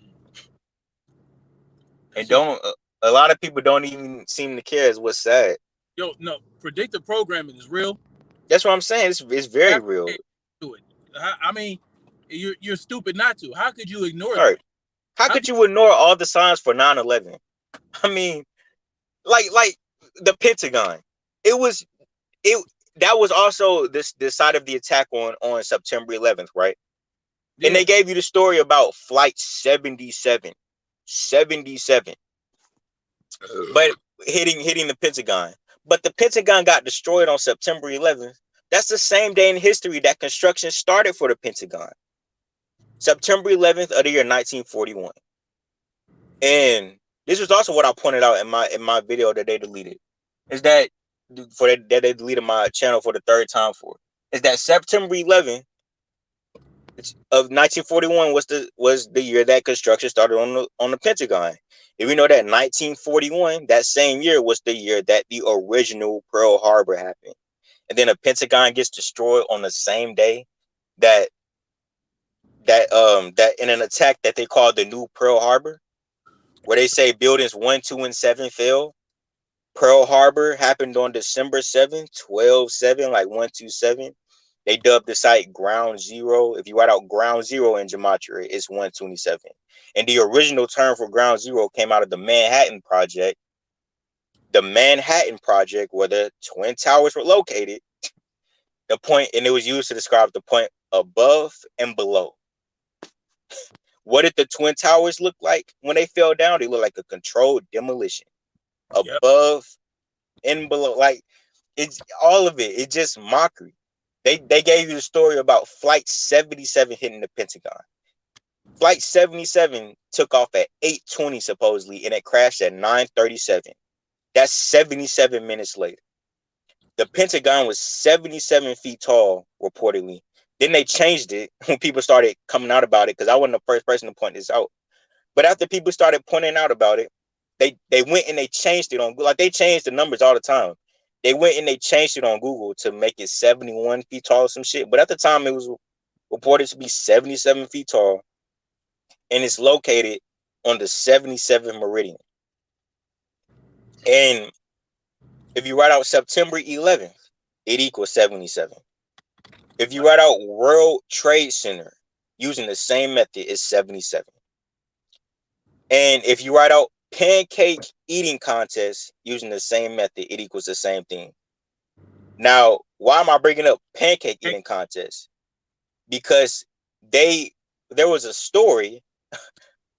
And That's just don't a lot of people don't even seem to care, is what's sad. yo. No, predictive programming is real. That's what I'm saying. It's You very have to real. pay attention to it. I mean, you're stupid not to. How could you ignore All that? right. How How could could you ignore all the signs for 9/11? I mean, like the Pentagon. It was it that was also the side of the attack on September 11th, right? And yeah? they gave you the story about flight 77. 77. But hitting the Pentagon. But the Pentagon got destroyed on September 11th. That's the same day in history that construction started for the Pentagon. September 11th of the year 1941. And this was also what I pointed out in my video that they deleted. Is that that they deleted my channel for the third time for? Is that September 11th of 1941 was the year that construction started on the Pentagon. If we know that 1941, that same year, was the year that the original Pearl Harbor happened, and then the Pentagon gets destroyed on the same day that that in an attack that they called the New Pearl Harbor, where they say buildings 1, 2, and 7 fell. Pearl Harbor happened on December 7th, 12/7, like 127. They dubbed the site Ground Zero. If you write out Ground Zero in gematria, it's 127. And the original term for Ground Zero came out of the Manhattan Project. The Manhattan Project, where the Twin Towers were located, the point, and it was used to describe the point above and below. What did the Twin Towers look like when they fell down? They looked like a controlled demolition. Yep. Above and below, like it's all of it. It's just mockery. They gave you the story about Flight 77 hitting the Pentagon. Flight 77 took off at 8:20 supposedly, and it crashed at 9:37. That's 77 minutes later. The Pentagon was 77 feet tall, reportedly. Then they changed it when people started coming out about it, because I wasn't the first person to point this out. But after people started pointing out about it, they went and they changed it on Google. Like, they change the numbers all the time. They went and they changed it on Google to make it 71 feet tall or some shit. But at the time, it was reported to be 77 feet tall, and it's located on the 77 meridian. And if you write out September 11th, it equals 77. If you write out World Trade Center using the same method, it's 77. And if you write out pancake eating contest using the same method, it equals the same thing. Now, why am I bringing up pancake eating contest? Because there was a story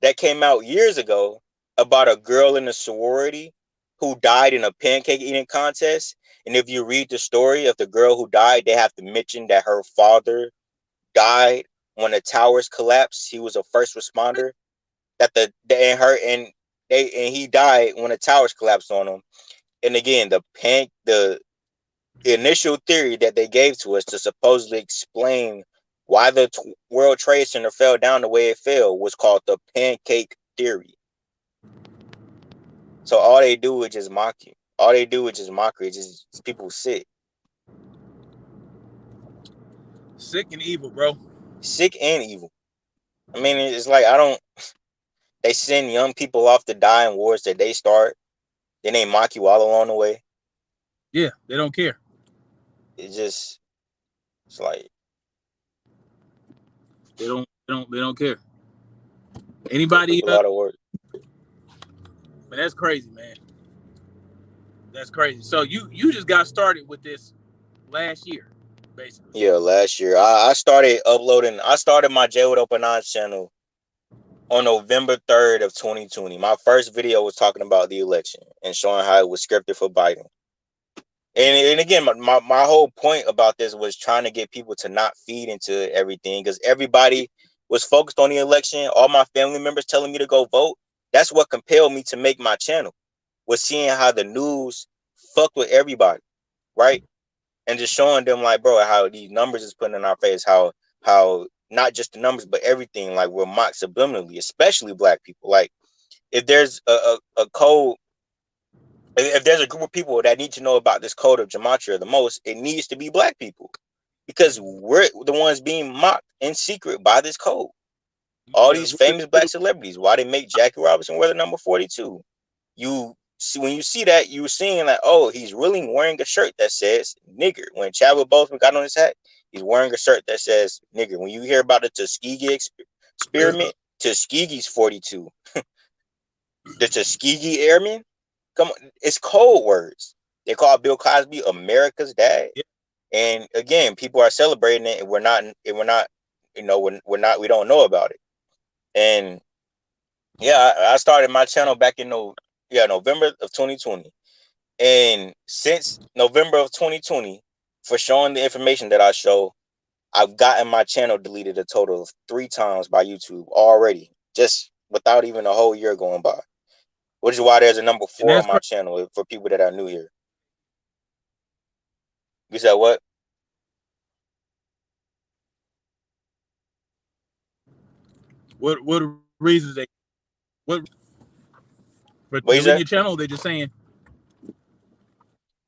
that came out years ago about a girl in a sorority who died in a pancake eating contest. And if you read the story of the girl who died, they have to mention that her father died when the towers collapsed. He was a first responder. That he died when the towers collapsed on him. And again, the initial theory that they gave to us to supposedly explain why the World Trade Center fell down the way it fell was called the pancake theory. So all they do is just mock you. All they do is just mockery. It's just people sick. Sick and evil, bro. Sick and evil. I mean, it's like, they send young people off to die in wars that they start. Then they mock you all along the way. Yeah, they don't care. It's like, They don't care. took Anybody? people out of work. Man, that's crazy, man. That's crazy. So you just got started with this last year, basically. Yeah, last year I started uploading. I started my J with Open Eyes channel on November 3rd of 2020. My first video was talking about the election and showing how it was scripted for Biden. And again, my whole point about this was trying to get people to not feed into everything, because everybody was focused on the election. All my family members telling me to go vote. That's what compelled me to make my channel, was seeing how the news fucked with everybody, right? And just showing them, like, bro, how these numbers is putting in our face, how not just the numbers, but everything, like, we're mocked subliminally, especially black people. Like, if there's a code, if there's a group of people that need to know about this code of gematria the most, it needs to be black people, because we're the ones being mocked in secret by this code. All Yeah, these famous black celebrities, why they make Jackie Robinson wear the number 42? You see, when you see that, you're seeing like, oh, he's really wearing a shirt that says nigger. When Chadwick Boseman got on his hat, he's wearing a shirt that says nigger. When you hear about the Tuskegee experiment, Tuskegee's 42. The Tuskegee Airmen, come on, it's code words. They call Bill Cosby America's dad. yeah. And again, people are celebrating it, and we don't know about it. And yeah, I started my channel back in November of 2020. And since November of 2020, for showing the information that I show, I've gotten my channel deleted a total of 3 times by YouTube already, just without even a whole year going by. Which is why there's a number And 4 that's on my crazy. channel for people that are new here. You said what? What reasons what for What you deleting said? your channel? They're just saying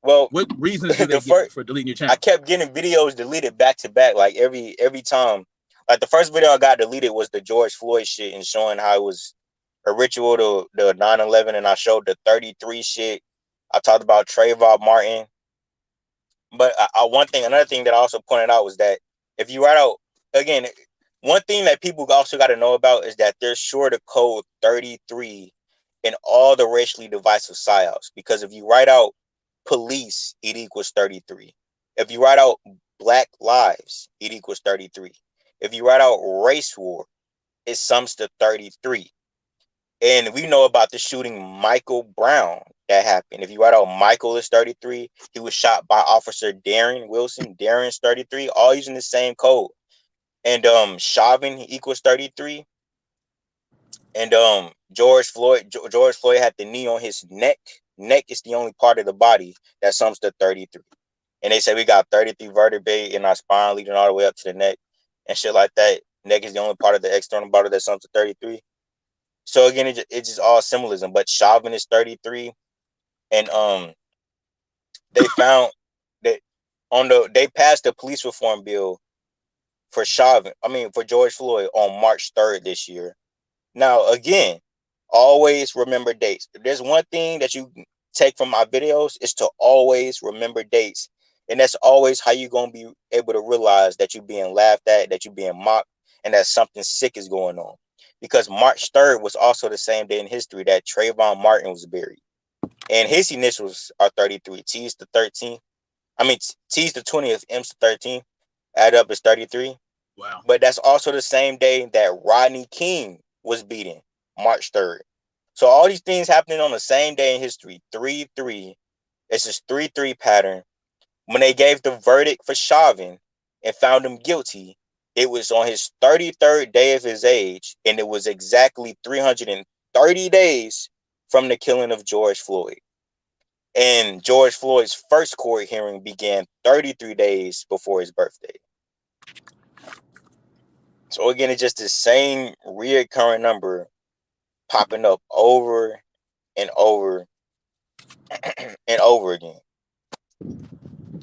Well, what reasons do they the give first for deleting your I channel? kept getting videos deleted back to back, like every time. Like, the first video I got deleted was the George Floyd shit, and showing how it was a ritual to the 9/11, and I showed the 33 shit. I talked about Trayvon Martin. But another thing that I also pointed out was that if you write out again, one thing that people also got to know about is that they're sure to code 33 in all the racially divisive psyops, because if you write out police, it equals 33. If you write out black lives, it equals 33. If you write out race war, it sums to 33. And we know about the shooting Michael Brown that happened. If you write out Michael is 33, he was shot by Officer Darren Wilson. Darren's 33, all using the same code. And Chauvin equals 33. And George Floyd had the knee on his neck. Neck is the only part of the body that sums to 33. And they say we got 33 vertebrae in our spine leading all the way up to the neck and shit like that. Neck is the only part of the external body that sums to 33. So again, it's just all symbolism. But Chauvin is 33, and they found that they passed the police reform bill for for George Floyd on March 3rd this year. Now again, always remember dates. If there's one thing that you take from my videos, is to always remember dates, and that's always how you're gonna be able to realize that you're being laughed at, that you're being mocked, and that something sick is going on. Because March 3rd was also the same day in history that Trayvon Martin was buried. And his initials are 33. T's the 13th. I mean, T's the 20th, M's the 13th. Add up is 33. Wow. But that's also the same day that Rodney King was beaten, March 3rd. So all these things happening on the same day in history, 3-3. It's this 3-3 pattern. When they gave the verdict for Chauvin and found him guilty, it was on his 33rd day of his age, and it was exactly 330 days from the killing of George Floyd. And George Floyd's first court hearing began 33 days before his birthday. So again, it's just the same reoccurring number popping up over and over and over again.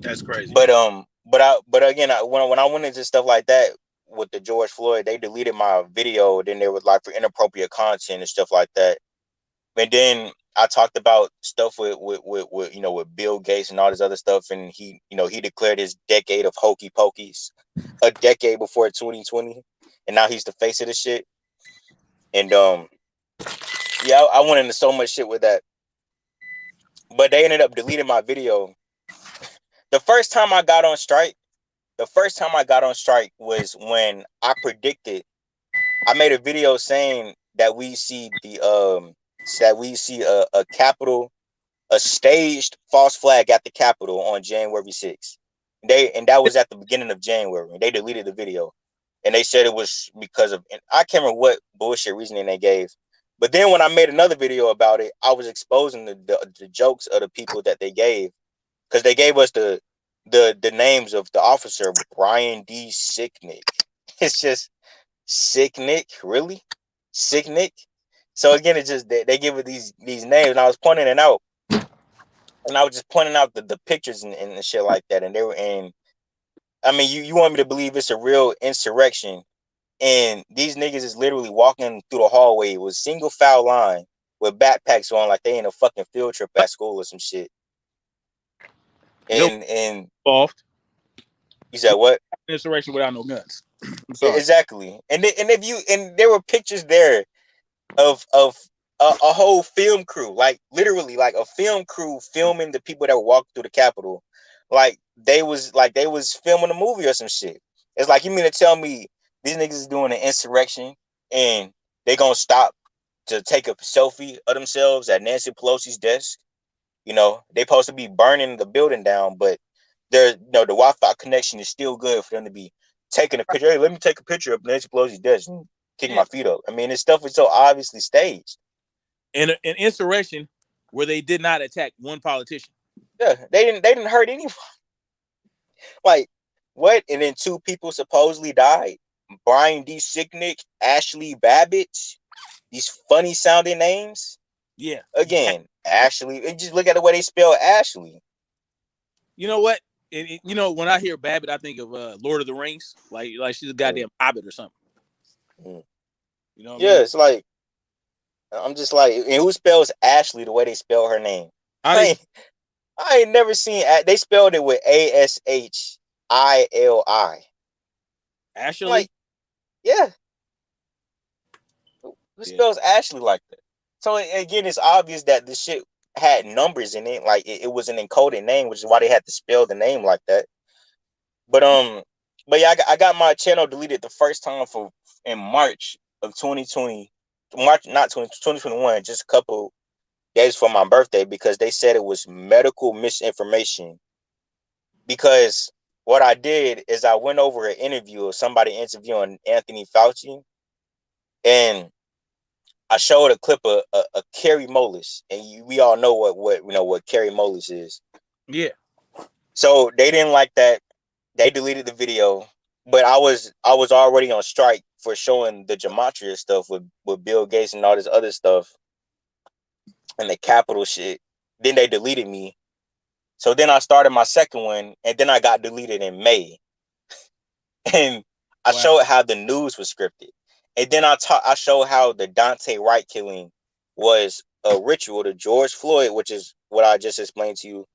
That's crazy, But man. when I went into stuff like that with the George Floyd, they deleted my video. Then there was like for inappropriate content and stuff like that. And then I talked about stuff with Bill Gates and all this other stuff, and he declared his decade of hokey pokies a decade before 2020, and now he's the face of the shit. And yeah, I went into so much shit with that, but they ended up deleting my video. The first time I got on strike, was when I made a video saying that we see a Capitol, a staged false flag at the Capitol on January 6th. And that was at the beginning of January. And they deleted the video, and they said it was because of, and I can't remember what bullshit reasoning they gave. But then when I made another video about it, I was exposing the jokes of the people that they gave, because they gave us the names of the officer Brian D. Sicknick. It's just Sick Nick, really? Sick Nick? So again, it's just they give it these names, and I was pointing it out, and I was just pointing out the pictures and shit like that, and they were in. I mean, you want me to believe it's a real insurrection, and these niggas is literally walking through the hallway with single file line with backpacks on, like they in a fucking field trip at school or some shit. You know, And involved you said what? insurrection without no guns. I'm sorry. Exactly. And there were pictures there of a whole film crew, like literally like a film crew filming the people that were walking through the Capitol, like they was filming a movie or some shit. It's like, you mean to tell me these niggas is doing an insurrection and they gonna stop to take a selfie of themselves at Nancy Pelosi's desk? They supposed to be burning the building down, but the Wi-Fi connection is still good for them to be taking a picture. Hey, let me take a picture of Nancy Pelosi's desk and kick Yeah. my feet up. I mean, this stuff is so obviously staged. In an insurrection where they did not attack one politician. Yeah, they didn't hurt anyone. Like, what? And then two people supposedly died. Brian D. Sicknick, Ashley Babbitt. These funny sounding names. Yeah. Again, Ashley. And just look at the way they spell Ashley. You know what? When I hear Babbitt, I think of Lord of the Rings, like she's a goddamn hobbit or something. Mm. You know what I Yeah, mean? it's like, I'm just like, and who spells Ashley the way they spell her name? How they I ain't never seen. They spelled it with Ashili. I'm like, Actually, yeah, who yeah, spells Ashley like that? So again, it's obvious that the shit had numbers in it. Like it was an encoded name, which is why they had to spell the name like that. But yeah, I got my channel deleted the first time for in March of 2020, March not 2021, just a couple days for my birthday because they said it was medical misinformation. Because what I did is I went over an interview of somebody interviewing Anthony Fauci, and I showed a clip of a Kerry Mullis, and we all know what Kerry Mullis is. yeah. So they didn't like that. They deleted the video, but I was already on strike for showing the gematria stuff with Bill Gates and all this other stuff and the capital shit. Then they deleted me. So then I started my second one, and then I got deleted in May. And I Wow. showed how the news was scripted, and then I showed how the Dante Wright killing was a ritual to George Floyd, which is what I just explained to you.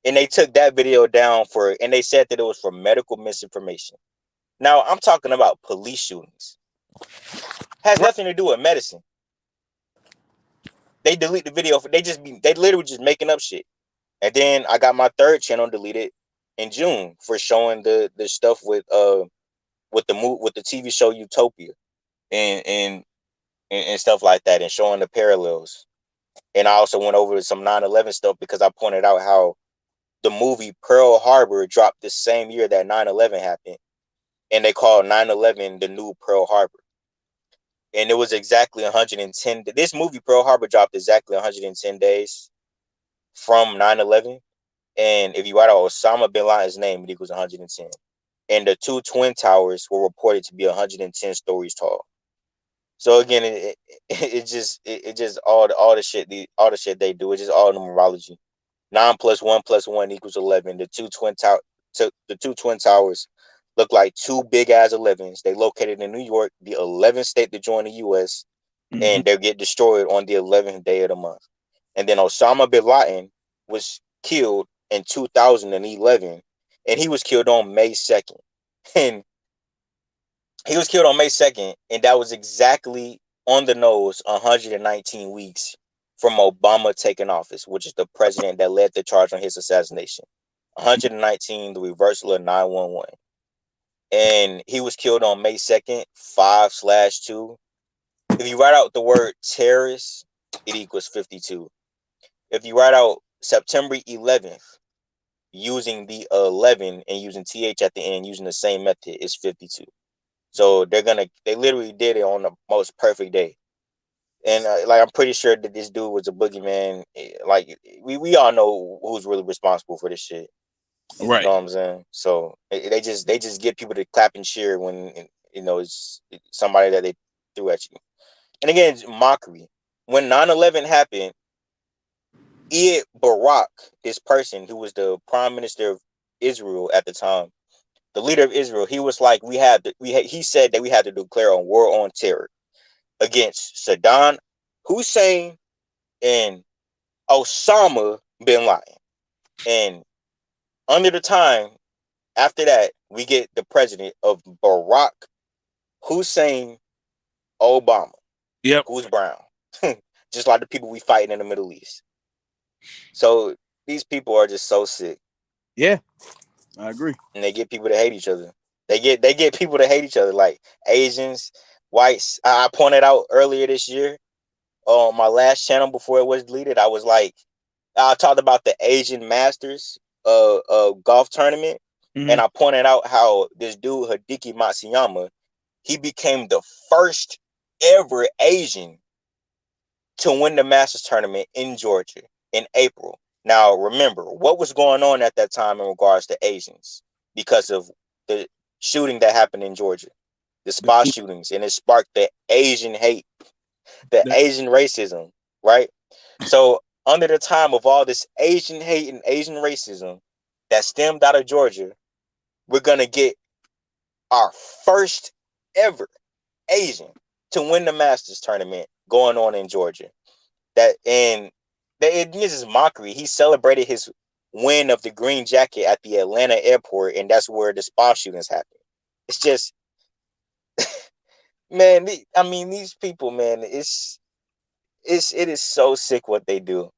And they took that video down and they said that it was for medical misinformation. Now I'm talking about police shootings. Has Right. nothing to do with medicine. They delete the video they literally just making up shit. And then I got my third channel deleted in June for showing the stuff with the TV show Utopia and and and stuff like that, and showing the parallels. And I also went over some 9/11 stuff because I pointed out how the movie Pearl Harbor dropped the same year that 9/11 happened, and they called 9/11 the new Pearl Harbor. And it was exactly 110. This movie Pearl Harbor dropped exactly 110 days from 9/11. And if you write out Osama bin Laden's name, it equals 110. And the two twin towers were reported to be 110 stories tall. So again, it just all the shit they do. It's just all numerology. 9 + 1 + 1 equals 11. The two twin towers look like two big ass 11s. They located in New York, the 11th state to join the U.S., Hmm. and they get destroyed on the 11th day of the month. And then Osama bin Laden was killed in 2011, and he was killed on May 2nd. And he was killed on May 2nd, and that was exactly on the nose 119 weeks from Obama taking office, which is the president that led the charge on his assassination. 119, the reversal of 911. And he was killed on May 2nd, 5/2. If you write out the word terrorist, it equals 52. If you write out September 11th, using the 11 and using TH at the end, using the same method, it's 52. So they literally did it on the most perfect day. And like I'm pretty sure that this dude was a boogeyman. Like we all know who's really responsible for this shit. You know Right. what I'm saying? So they just get people to clap and cheer when it's somebody that they threw at you. And again, it's mockery. When 9/11 happened, Barak, this person who was the prime minister of Israel at the time, the leader of Israel, he was like, he said that we had to declare a war on terror against Saddam Hussein and Osama bin Laden. And under the time after that, we get the president of Barack Hussein Obama, Yep. who's brown, just like the people we fighting in the Middle East. So these people are just so sick, Yeah, I agree. and they get people to hate each other. They get people to hate each other, like Asians, whites. I pointed out earlier this year on my last channel before it was deleted. I talked about the Asian Masters golf tournament, Hmm. and I pointed out how this dude Hideki Matsuyama, he became the first ever Asian to win the Masters tournament in Georgia in April. Now, remember what was going on at that time in regards to Asians because of the shooting that happened in Georgia, the The, spot shootings, and it sparked the Asian hate, the the, Asian racism, right? So, under the time of all this Asian hate and Asian racism that stemmed out of Georgia, we're going to get our first ever Asian to win the Masters tournament going on in Georgia. This is mockery. He celebrated his win of the green jacket at the Atlanta airport, and that's where the spa shootings happen. It's just, man. I mean, these people, man. It is so sick what they do.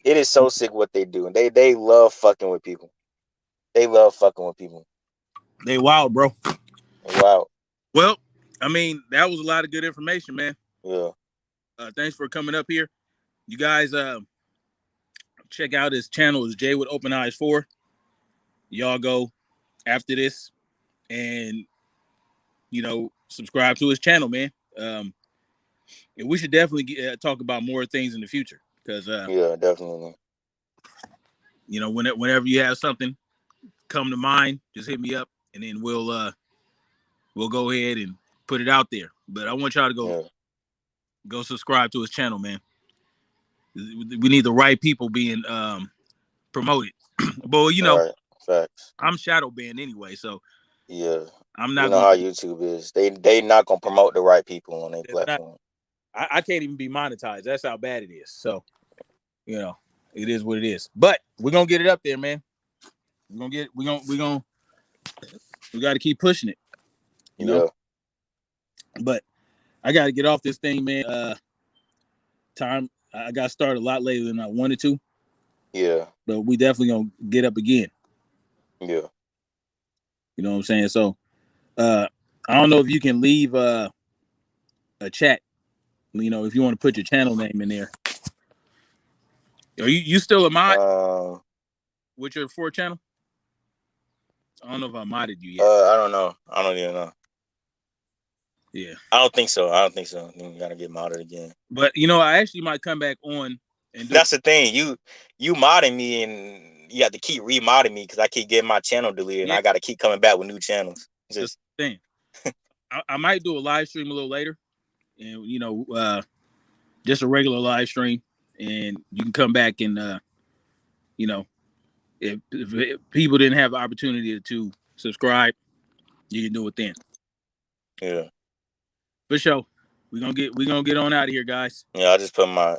It is so sick what they do. They love fucking with people. They love fucking with people. They wild, bro. Wow. Well, I mean, that was a lot of good information, man. Yeah. Thanks for coming up here. You guys check out his channel. It's Jay with Open Eyes 4. Y'all go after this and, you know, subscribe to his channel, man. And we should definitely talk about more things in the future because, yeah, definitely. You know, whenever you have something come to mind, just hit me up and then we'll go ahead and put it out there. But I want y'all to go subscribe to his channel, man. We need the right people being promoted. But you know, right. Facts. I'm shadow banned anyway, so yeah, I'm not. You know how YouTube is. They not gonna promote the right people on their platform. I can't even be monetized. That's how bad it is. So, you know, it is what it is. But we're gonna get it up there, man. We got to keep pushing it. You know. But I got to get off this thing, man. Time I got started a lot later than I wanted to. Yeah. But we definitely gonna get up again. Yeah. You know what I'm saying? So, I don't know if you can leave a chat. You know, if you want to put your channel name in there. Are you still a mod with your 4 channel? I don't know if I modded you yet. I don't know. I don't even know. Yeah. I don't think so. I think you gotta get modded again. But you know, I actually might come back on and that's the thing. You modding me and you have to keep remodding me because I keep getting my channel deleted and I gotta keep coming back with new channels. Just thing. I might do a live stream a little later, and you know, just a regular live stream, and you can come back and you know, if people didn't have the opportunity to subscribe, you can do it then. Yeah. For sure. We're gonna get on out of here, guys. Yeah, I just put my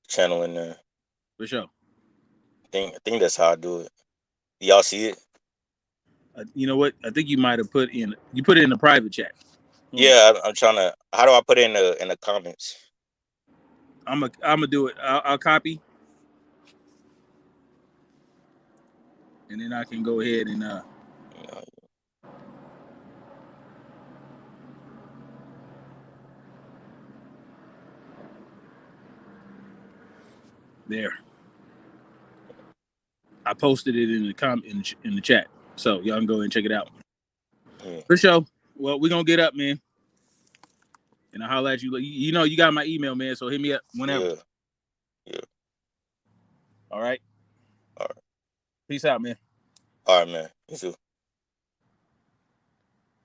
channel in there. For sure. I think that's how I do it. Y'all see it? You know what? I think you might have put it in the private chat. Yeah, I'm trying to. How do I put it in the comments? I'm gonna do it. I'll copy, and then I can go ahead and there. I posted it in the in the chat, so y'all can go and check it out. Yeah. For sure. Well, we're gonna get up, man, and I'll holler at you. You know, you got my email, man, so hit me up whenever. Yeah. All right. All right. Peace out, man. All right, man. You too.